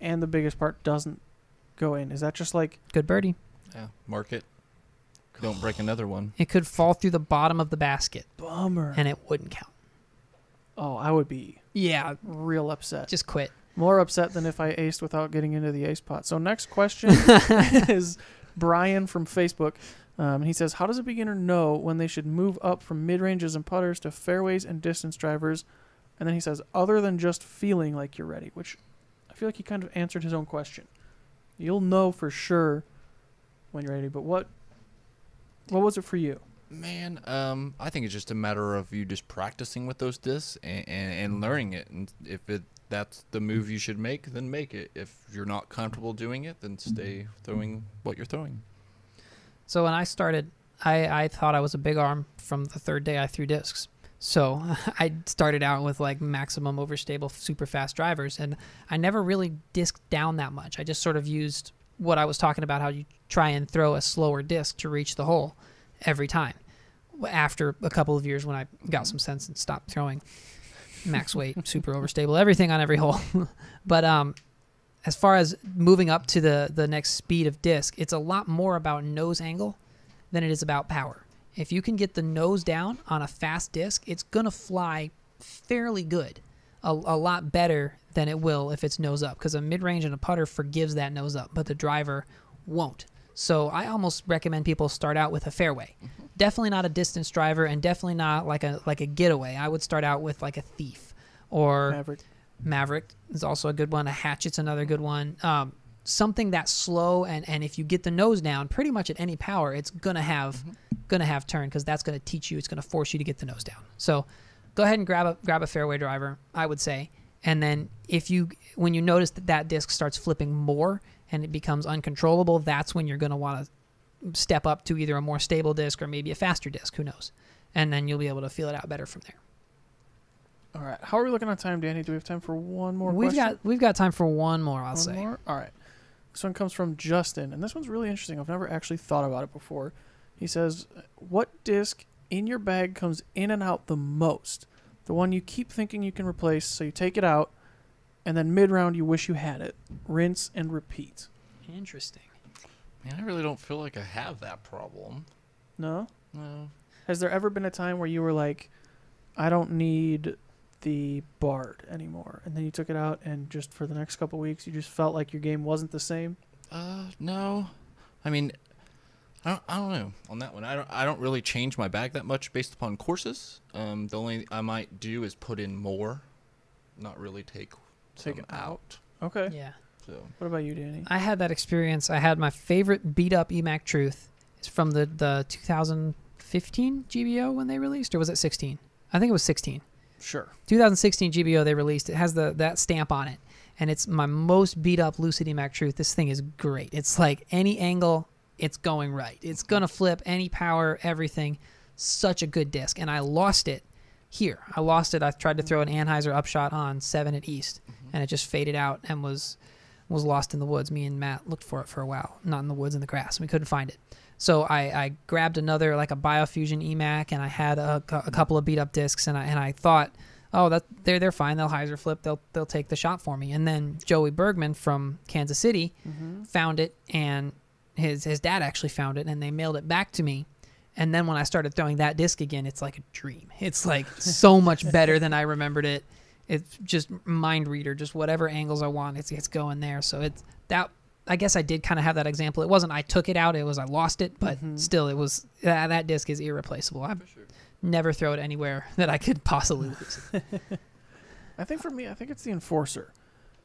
Speaker 2: and the biggest part doesn't go in? Is that just like
Speaker 1: good birdie?
Speaker 3: Yeah, mark it. Don't break another one.
Speaker 1: It could fall through the bottom of the basket.
Speaker 2: Bummer.
Speaker 1: And it wouldn't count.
Speaker 2: Oh, I would be real upset.
Speaker 1: Just quit.
Speaker 2: More upset than if I aced without getting into the ace pot. So next question is Brian from Facebook. He says, how does a beginner know when they should move up from mid-ranges and putters to fairways and distance drivers? And then he says, other than just feeling like you're ready, which I feel like he kind of answered his own question. You'll know for sure when you're ready, but what was it for you?
Speaker 3: Man, I think it's just a matter of you just practicing with those discs and learning it. And if that's the move you should make, then make it. If you're not comfortable doing it, then stay throwing what you're throwing.
Speaker 1: So when I started, I thought I was a big arm from the third day I threw discs. So I started out with like maximum overstable, super fast drivers, and I never really disced down that much. I just sort of used what I was talking about, how you try and throw a slower disc to reach the hole every time. After a couple of years when I got some sense and stopped throwing max weight, super overstable, everything on every hole. But as far as moving up to the next speed of disc, it's a lot more about nose angle than it is about power. If you can get the nose down on a fast disc, it's going to fly fairly good, a lot better than it will if it's nose up, because a mid-range and a putter forgives that nose up, but the driver won't. So I almost recommend people start out with a fairway. Definitely not a distance driver, and definitely not like a getaway. I would start out with like a Thief or Maverick is also a good one. A Hatchet's another good one. Something that's slow, and if you get the nose down pretty much at any power, it's gonna have turn, because that's gonna teach you. It's gonna force you to get the nose down. So go ahead and grab a fairway driver, I would say. And then when you notice that disc starts flipping more and it becomes uncontrollable, that's when you're gonna want to step up to either a more stable disc or maybe a faster disc. Who knows? And then you'll be able to feel it out better from there.
Speaker 2: All right. How are we looking on time, Danny? Do we have time for one more question?
Speaker 1: We've got time for one more, I'll say.
Speaker 2: More? All right. This one comes from Justin, and this one's really interesting. I've never actually thought about it before. He says, what disc in your bag comes in and out the most? The one you keep thinking you can replace, so you take it out, and then mid-round you wish you had it. Rinse and repeat.
Speaker 1: Interesting.
Speaker 3: Man, I really don't feel like I have that problem.
Speaker 2: No?
Speaker 3: No.
Speaker 2: Has there ever been a time where you were like, I don't need the Bard anymore, and then you took it out, and just for the next couple of weeks you just felt like your game wasn't the same?
Speaker 3: No. I mean, I don't know on that one. I don't really change my bag that much based upon courses. The only I might do is put in more, not really take it out.
Speaker 2: Okay.
Speaker 1: Yeah.
Speaker 3: So
Speaker 2: what about you, Danny?
Speaker 1: I had that experience. I had my favorite beat up EMAC Truth. It's from the 2015 GBO when they released, or was it 16? I think it was 16.
Speaker 2: Sure.
Speaker 1: 2016 GBO they released. It has that stamp on it, and it's my most beat up Lucid Mac Truth. This thing is great. It's like any angle, it's going right. It's going to flip any power, everything. Such a good disc. And I lost it here. I lost it. I tried to throw an Anheuser upshot on 7 at East, and it just faded out and was lost in the woods. Me and Matt looked for it for a while. Not in the woods, in the grass. We couldn't find it. So I grabbed another, like a Biofusion EMAC, and I had a couple of beat up discs, and I thought, oh, they're fine. They'll hyzer flip. They'll take the shot for me. And then Joey Bergman from Kansas City found it, and his dad actually found it, and they mailed it back to me. And then when I started throwing that disc again, it's like a dream. It's like so much better than I remembered it. It's just mind reader, just whatever angles I want, it's going there. So it's that. I guess I did kind of have that example. It wasn't I took it out, it was I lost it, but still it was that disc is irreplaceable. I never throw it anywhere that I could possibly lose it.
Speaker 2: I think for me, I think it's the Enforcer.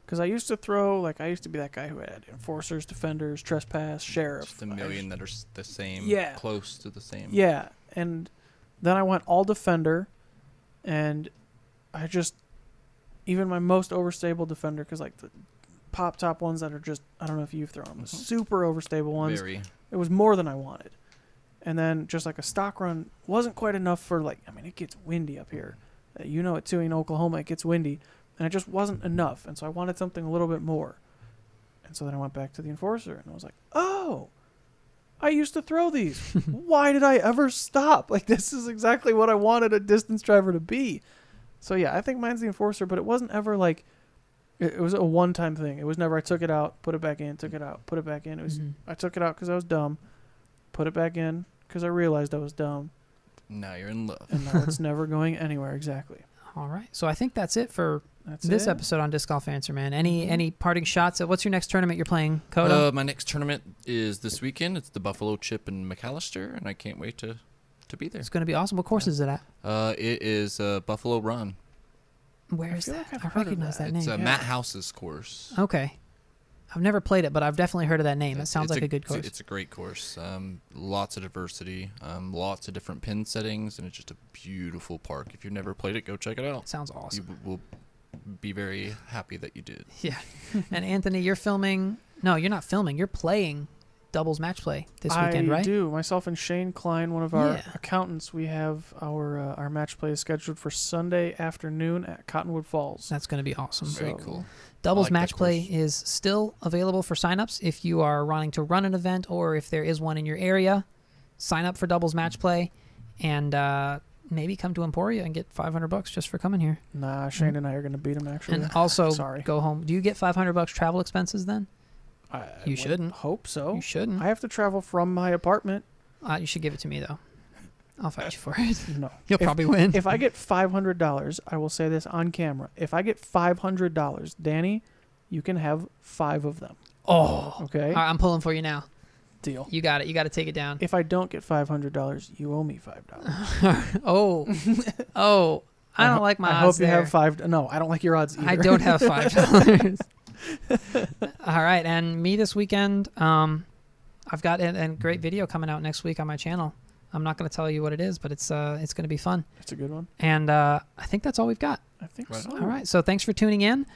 Speaker 2: Because I used to be that guy who had Enforcers, Defenders, Trespass, Sheriff.
Speaker 3: Just a million that are the same, close to the same.
Speaker 2: Yeah, and then I went all Defender, and I just, even my most overstable Defender, because like the pop top ones that are just, I don't know if you've thrown them, the super overstable ones.
Speaker 3: Very.
Speaker 2: It was more than I wanted. And then just like a stock run wasn't quite enough for it gets windy up here. You know it too, in Oklahoma, it gets windy. And it just wasn't enough. And so I wanted something a little bit more. And so then I went back to the Enforcer, and I was like, oh, I used to throw these. Why did I ever stop? Like, this is exactly what I wanted a distance driver to be. So yeah, I think mine's the Enforcer, but it wasn't ever like, it was a one-time thing. It was never I took it out, put it back in, took it out, put it back in. It was I took it out because I was dumb, put it back in because I realized I was dumb.
Speaker 3: Now you're in love.
Speaker 2: And now it's never going anywhere, exactly.
Speaker 1: All right. So I think that's it for this episode on Disc Golf Answer, man. Any parting shots? What's your next tournament you're playing, Coda?
Speaker 3: My next tournament is this weekend. It's the Buffalo Chip in McAllister, and I can't wait to be there.
Speaker 1: It's going to be awesome. What course is it at?
Speaker 3: It is Buffalo Run.
Speaker 1: Where is that? I recognize that name.
Speaker 3: It's Matt House's course.
Speaker 1: Okay. I've never played it, but I've definitely heard of that name. It sounds like a good course.
Speaker 3: It's a great course. Lots of diversity, lots of different pin settings, and it's just a beautiful park. If you've never played it, go check it out.
Speaker 1: Sounds awesome.
Speaker 3: You will be very happy that you did.
Speaker 1: Yeah. And Anthony, you're filming. No, you're not filming. You're playing doubles match play this weekend, right?
Speaker 2: I do. Myself and Shane Klein, one of our accountants, we have our match play scheduled for Sunday afternoon at Cottonwood Falls.
Speaker 1: That's going to be awesome.
Speaker 3: Very cool.
Speaker 1: Doubles match play is still available for signups if you are wanting to run an event or if there is one in your area. Sign up for doubles match play and maybe come to Emporia and get $500 just for coming here.
Speaker 2: Nah, Shane and I are going to beat him actually.
Speaker 1: And also go home. Do you get $500 travel expenses then?
Speaker 2: You
Speaker 1: shouldn't.
Speaker 2: Hope so.
Speaker 1: You shouldn't.
Speaker 2: I have to travel from my apartment.
Speaker 1: You should give it to me though. I'll fight you for it.
Speaker 2: No.
Speaker 1: You'll probably win.
Speaker 2: If I get $500, I will say this on camera. If I get $500, Danny, you can have 5 of them.
Speaker 1: Oh.
Speaker 2: Okay?
Speaker 1: I'm pulling for you now.
Speaker 2: Deal.
Speaker 1: You got it. You got to take it down.
Speaker 2: If I don't get $500, you owe me $5.
Speaker 1: Oh. I don't like my odds.
Speaker 2: I hope you have 5. No, I don't like your odds either.
Speaker 1: I don't have $5. All right. And me this weekend, I've got a great video coming out next week on my channel. I'm not going to tell you what it is, but it's going to be fun.
Speaker 2: It's a good one.
Speaker 1: And I think that's all we've got.
Speaker 2: I think so.
Speaker 1: All right. So thanks for tuning in.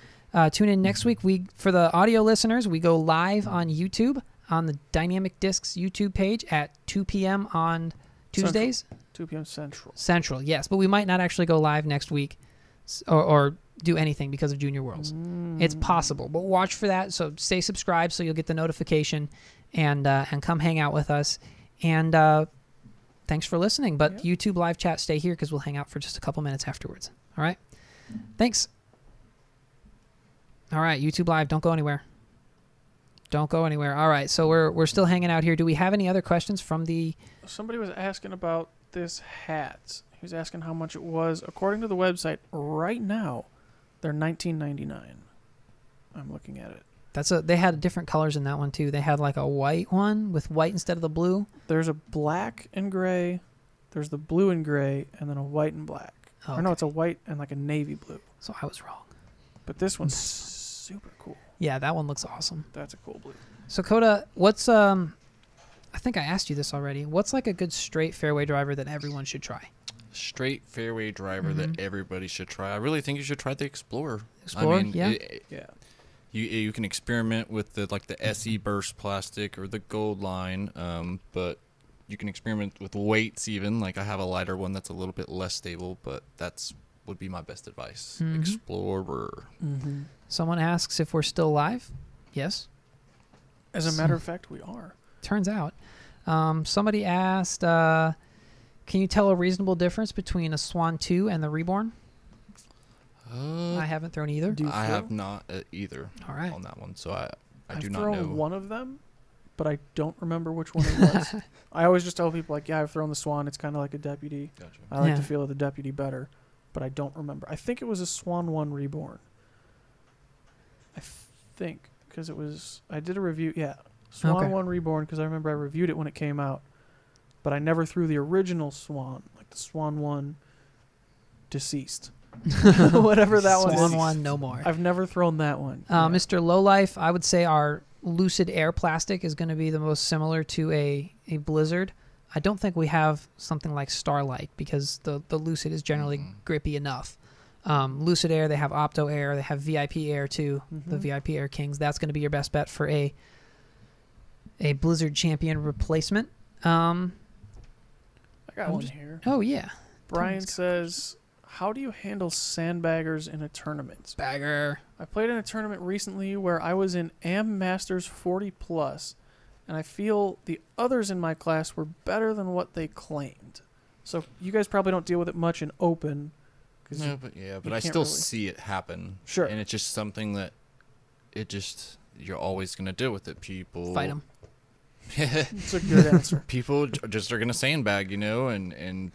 Speaker 1: Tune in next week. For the audio listeners, we go live on YouTube on the Dynamic Discs YouTube page at 2 p.m. on Tuesdays.
Speaker 2: 2 p.m. Central.
Speaker 1: Central, yes. But we might not actually go live next week or do anything because of Junior Worlds. It's possible, but watch for that. So stay subscribed so you'll get the notification and come hang out with us. And thanks for listening. But YouTube live chat, stay here because we'll hang out for just a couple minutes afterwards. All right? Thanks. All right, YouTube live, don't go anywhere. Don't go anywhere. All right, so we're still hanging out here. Do we have any other questions from the...
Speaker 2: Somebody was asking about this hat. He was asking how much it was. According to the website, right now, they're $19.99. I'm looking at it.
Speaker 1: They had different colors in that one, too. They had like a white one with white instead of the blue.
Speaker 2: There's a black and gray. There's the blue and gray, and then a white and black. Oh, okay. Or no, it's a white and like a navy blue.
Speaker 1: So I was wrong.
Speaker 2: But this one's super cool.
Speaker 1: Yeah, that one looks awesome.
Speaker 2: That's a cool blue.
Speaker 1: So Coda, what's I think I asked you this already. What's like a good straight fairway driver that everyone should try?
Speaker 3: Straight fairway driver that everybody should try. I really think you should try the Explorer.
Speaker 1: Explorer,
Speaker 3: I mean,
Speaker 1: yeah.
Speaker 3: You can experiment with the SE burst plastic or the gold line, but you can experiment with weights even. Like I have a lighter one that's a little bit less stable, but would be my best advice. Explorer.
Speaker 1: Someone asks if we're still live. Yes.
Speaker 2: As a matter of fact, we are.
Speaker 1: Turns out. Somebody asked, can you tell a reasonable difference between a Swan 2 and the Reborn? I haven't thrown either.
Speaker 3: I have not either.
Speaker 1: All right.
Speaker 3: On that one, so I do
Speaker 2: I've
Speaker 3: not know.
Speaker 2: thrown one of them, but I don't remember which one it was. I always just tell people, like, yeah, I've thrown the Swan. It's kind of like a Deputy.
Speaker 3: Gotcha.
Speaker 2: I like to feel the Deputy better, but I don't remember. I think it was a Swan 1 Reborn. I think, because it was... I did a review, yeah. Swan 1 Reborn, because I remember I reviewed it when it came out, but I never threw the original Swan, like the Swan 1 Deceased. Whatever that one is.
Speaker 1: Swan 1, no more.
Speaker 2: I've never thrown that one.
Speaker 1: Mr. Lowlife, I would say our Lucid Air plastic is going to be the most similar to a Blizzard. I don't think we have something like Starlight because the Lucid is generally grippy enough. Lucid Air, they have Opto Air, they have VIP Air too, the VIP Air Kings. That's going to be your best bet for a Blizzard Champion replacement.
Speaker 2: I got one here.
Speaker 1: Oh, yeah.
Speaker 2: Brian says... How do you handle sandbaggers in a tournament?
Speaker 1: Bagger.
Speaker 2: I played in a tournament recently where I was in AM Masters 40 plus, and I feel the others in my class were better than what they claimed. So you guys probably don't deal with it much in open.
Speaker 3: No, but I still see it happen.
Speaker 2: Sure.
Speaker 3: And it's just something that you're always going to deal with it. People
Speaker 1: fight them.
Speaker 2: It's a good answer.
Speaker 3: People just are going to sandbag, and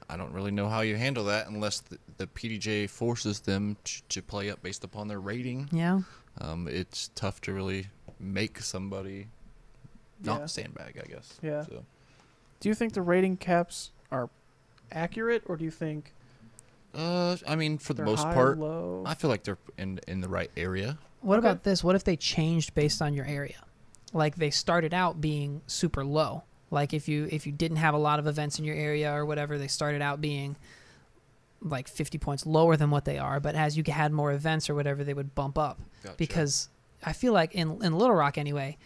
Speaker 3: I don't really know how you handle that unless the PDJ forces them to play up based upon their rating.
Speaker 1: Yeah.
Speaker 3: It's tough to really make somebody not sandbag, I guess.
Speaker 2: Yeah.
Speaker 3: So.
Speaker 2: Do you think the rating caps are accurate, or do you think...
Speaker 3: I mean, for the most
Speaker 2: high,
Speaker 3: part,
Speaker 2: low?
Speaker 3: I feel like they're in the right area.
Speaker 1: What about this? What if they changed based on your area? Like they started out being super low. Like if you didn't have a lot of events in your area or whatever, they started out being like 50 points lower than what they are. But as you had more events or whatever, they would bump up.
Speaker 3: Gotcha.
Speaker 1: Because I feel like in Little Rock anyway,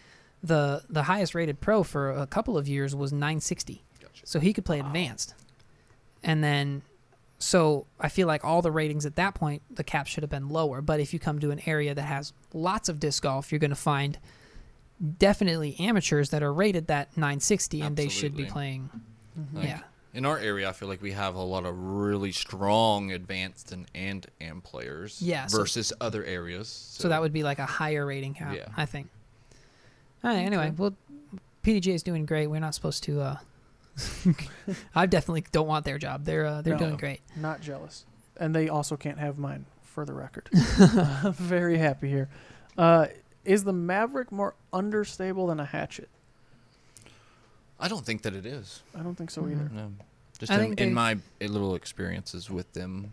Speaker 1: the highest rated pro for a couple of years was 960.
Speaker 3: Gotcha.
Speaker 1: So he could play advanced. And then, so I feel like all the ratings at that point, the cap should have been lower. But if you come to an area that has lots of disc golf, you're going to find definitely amateurs that are rated that 960 and they should be playing.
Speaker 3: Like, in our area, I feel like we have a lot of really strong advanced and AM players versus other areas.
Speaker 1: So that would be like a higher rating cap, I think. All right, anyway, well, PDJ is doing great. We're not supposed to... I definitely don't want their job. They're doing great.
Speaker 2: Not jealous. And they also can't have mine, for the record. I'm very happy here. Is the Maverick more understable than a Hatchet?
Speaker 3: I don't think that it is.
Speaker 2: I don't think so either.
Speaker 3: No. Just in my little experiences with them,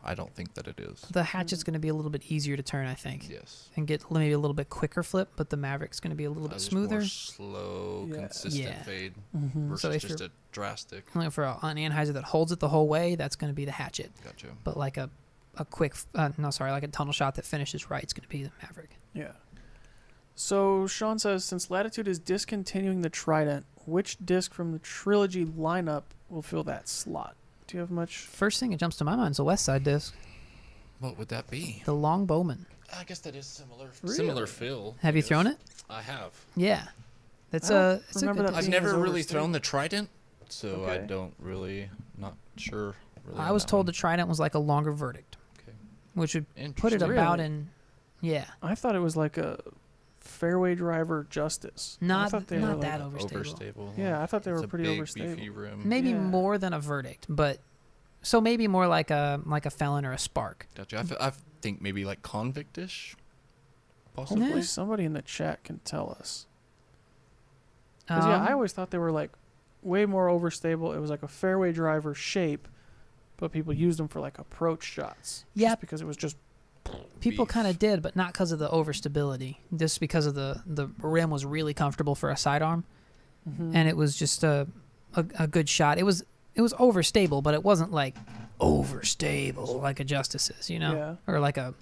Speaker 3: I don't think that it is.
Speaker 1: The Hatchet's going to be a little bit easier to turn, I think.
Speaker 3: Yes.
Speaker 1: And get maybe a little bit quicker flip, but the Maverick's going to be a little bit smoother.
Speaker 3: More slow, consistent fade versus
Speaker 1: so
Speaker 3: just a drastic.
Speaker 1: For an Anheuser that holds it the whole way, that's going to be the Hatchet.
Speaker 3: Gotcha.
Speaker 1: But like a quick, like a tunnel shot that finishes right, it's going to be the Maverick.
Speaker 2: Yeah. So Sean says, since Latitude is discontinuing the Trident, which disc from the Trilogy lineup will fill that slot? Do you have much?
Speaker 1: First thing that jumps to my mind is a Westside disc.
Speaker 3: What would that be?
Speaker 1: The Long Bowman.
Speaker 3: I guess that is similar.
Speaker 2: Really?
Speaker 3: Similar feel.
Speaker 1: Have you thrown it?
Speaker 3: I have.
Speaker 1: Yeah. It's
Speaker 2: a
Speaker 1: good
Speaker 2: that
Speaker 3: I've never really thrown the Trident, so
Speaker 2: Okay.
Speaker 3: I don't really, not sure. Really
Speaker 1: I was told the Trident was like a longer verdict, which would put it about in,
Speaker 2: I thought it was like a fairway driver Justice.
Speaker 1: Not
Speaker 2: that
Speaker 1: overstable.
Speaker 2: Yeah, I thought they were pretty
Speaker 3: big,
Speaker 2: overstable.
Speaker 3: beefy rim.
Speaker 1: Maybe more than a verdict, but so maybe more like a Felon or a Spark.
Speaker 3: Gotcha. I think maybe like convict-ish,
Speaker 2: Hopefully
Speaker 3: possibly.
Speaker 2: somebody in the chat can tell us. Because I always thought they were like way more overstable. It was like a fairway driver shape, but people used them for like approach shots.
Speaker 1: Yeah,
Speaker 2: just because it was just.
Speaker 1: People kind of did, but not because of the overstability. Just because of the rim was really comfortable for a sidearm, and it was just a good shot. It was overstable, but it wasn't like overstable like a Justice is, or like a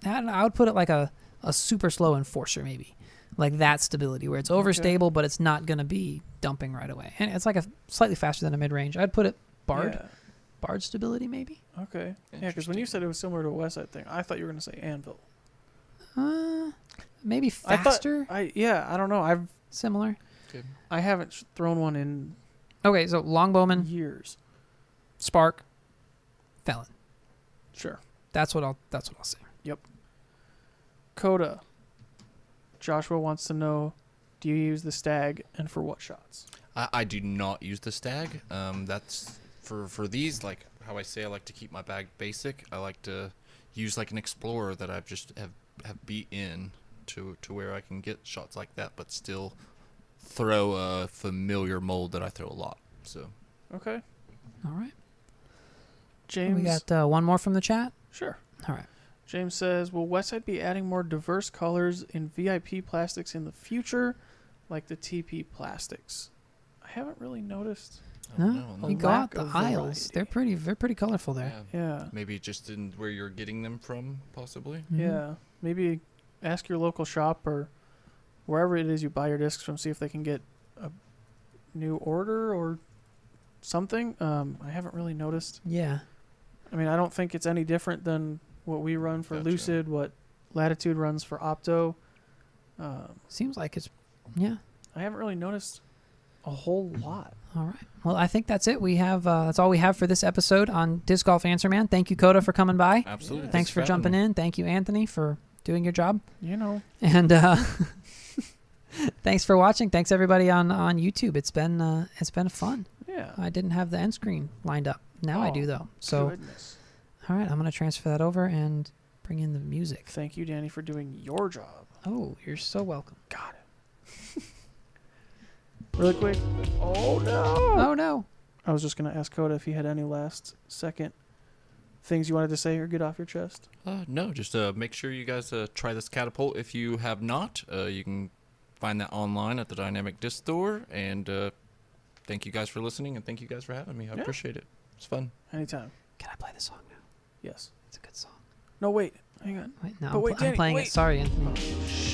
Speaker 1: I would put it like a super slow enforcer maybe. Like that stability where it's overstable, but it's not going to be dumping right away. And it's like a slightly faster than a mid-range. I'd put it Bard. Yeah. Bard stability maybe.
Speaker 2: Okay. Yeah, because when you said it was similar to a Westside thing, I thought you were going to say Anvil.
Speaker 1: Maybe faster?
Speaker 2: I don't know.
Speaker 1: Similar.
Speaker 3: Okay.
Speaker 2: I haven't thrown one in
Speaker 1: Okay, so Longbowman,
Speaker 2: years.
Speaker 1: Spark, Felon.
Speaker 2: Sure.
Speaker 1: That's what I'll say.
Speaker 2: Yep. Coda. Joshua wants to know, do you use the Stag and for what shots?
Speaker 3: I do not use the Stag. That's for these, like how I say I like to keep my bag basic. I like to use like an Explorer that I've just have beat in to where I can get shots like that, but still throw a familiar mold that I throw a lot. So.
Speaker 2: Okay.
Speaker 1: All right.
Speaker 2: James.
Speaker 1: We got one more from the chat?
Speaker 2: Sure.
Speaker 1: All right.
Speaker 2: James says, will Westside be adding more diverse colors in VIP plastics in the future, like the TP plastics? I haven't really noticed.
Speaker 1: No, you go out the aisles. They're pretty colorful there.
Speaker 2: Yeah.
Speaker 3: Maybe just in where you're getting them from, possibly.
Speaker 2: Mm-hmm. Yeah. Maybe ask your local shop or wherever it is you buy your discs from, see if they can get a new order or something. I haven't really noticed.
Speaker 1: Yeah.
Speaker 2: I mean, I don't think it's any different than what we run for Lucid, what Latitude runs for Opto.
Speaker 1: Seems like it's, yeah.
Speaker 2: I haven't really noticed a whole lot.
Speaker 1: All right. Well, I think that's it. We have that's all we have for this episode on Disc Golf Answer Man. Thank you, Coda, for coming by.
Speaker 3: Absolutely.
Speaker 1: Thanks for jumping in. Thank you, Anthony, for doing your job.
Speaker 2: You know.
Speaker 1: And thanks for watching. Thanks everybody on YouTube. It's been fun.
Speaker 2: Yeah.
Speaker 1: I didn't have the end screen lined up. Now I do though. So.
Speaker 2: Goodness.
Speaker 1: All right, I'm going to transfer that over and bring in the music.
Speaker 2: Thank you, Danny, for doing your job.
Speaker 1: Oh, you're so welcome.
Speaker 2: Got it. Really quick. Oh, no.
Speaker 1: Oh, no.
Speaker 2: I was just going to ask Coda if he had any last second things you wanted to say or get off your chest.
Speaker 3: No, just make sure you guys try this catapult. If you have not, you can find that online at the Dynamic Disc Store. And thank you guys for listening, and thank you guys for having me. I appreciate it. It's fun.
Speaker 2: Anytime.
Speaker 1: Can I play the song now?
Speaker 2: Yes.
Speaker 1: It's a good song.
Speaker 2: No, wait. Hang on.
Speaker 1: Wait, no,
Speaker 2: I'm
Speaker 1: playing
Speaker 2: Danny,
Speaker 1: it. Sorry, Anthony.
Speaker 2: Shh.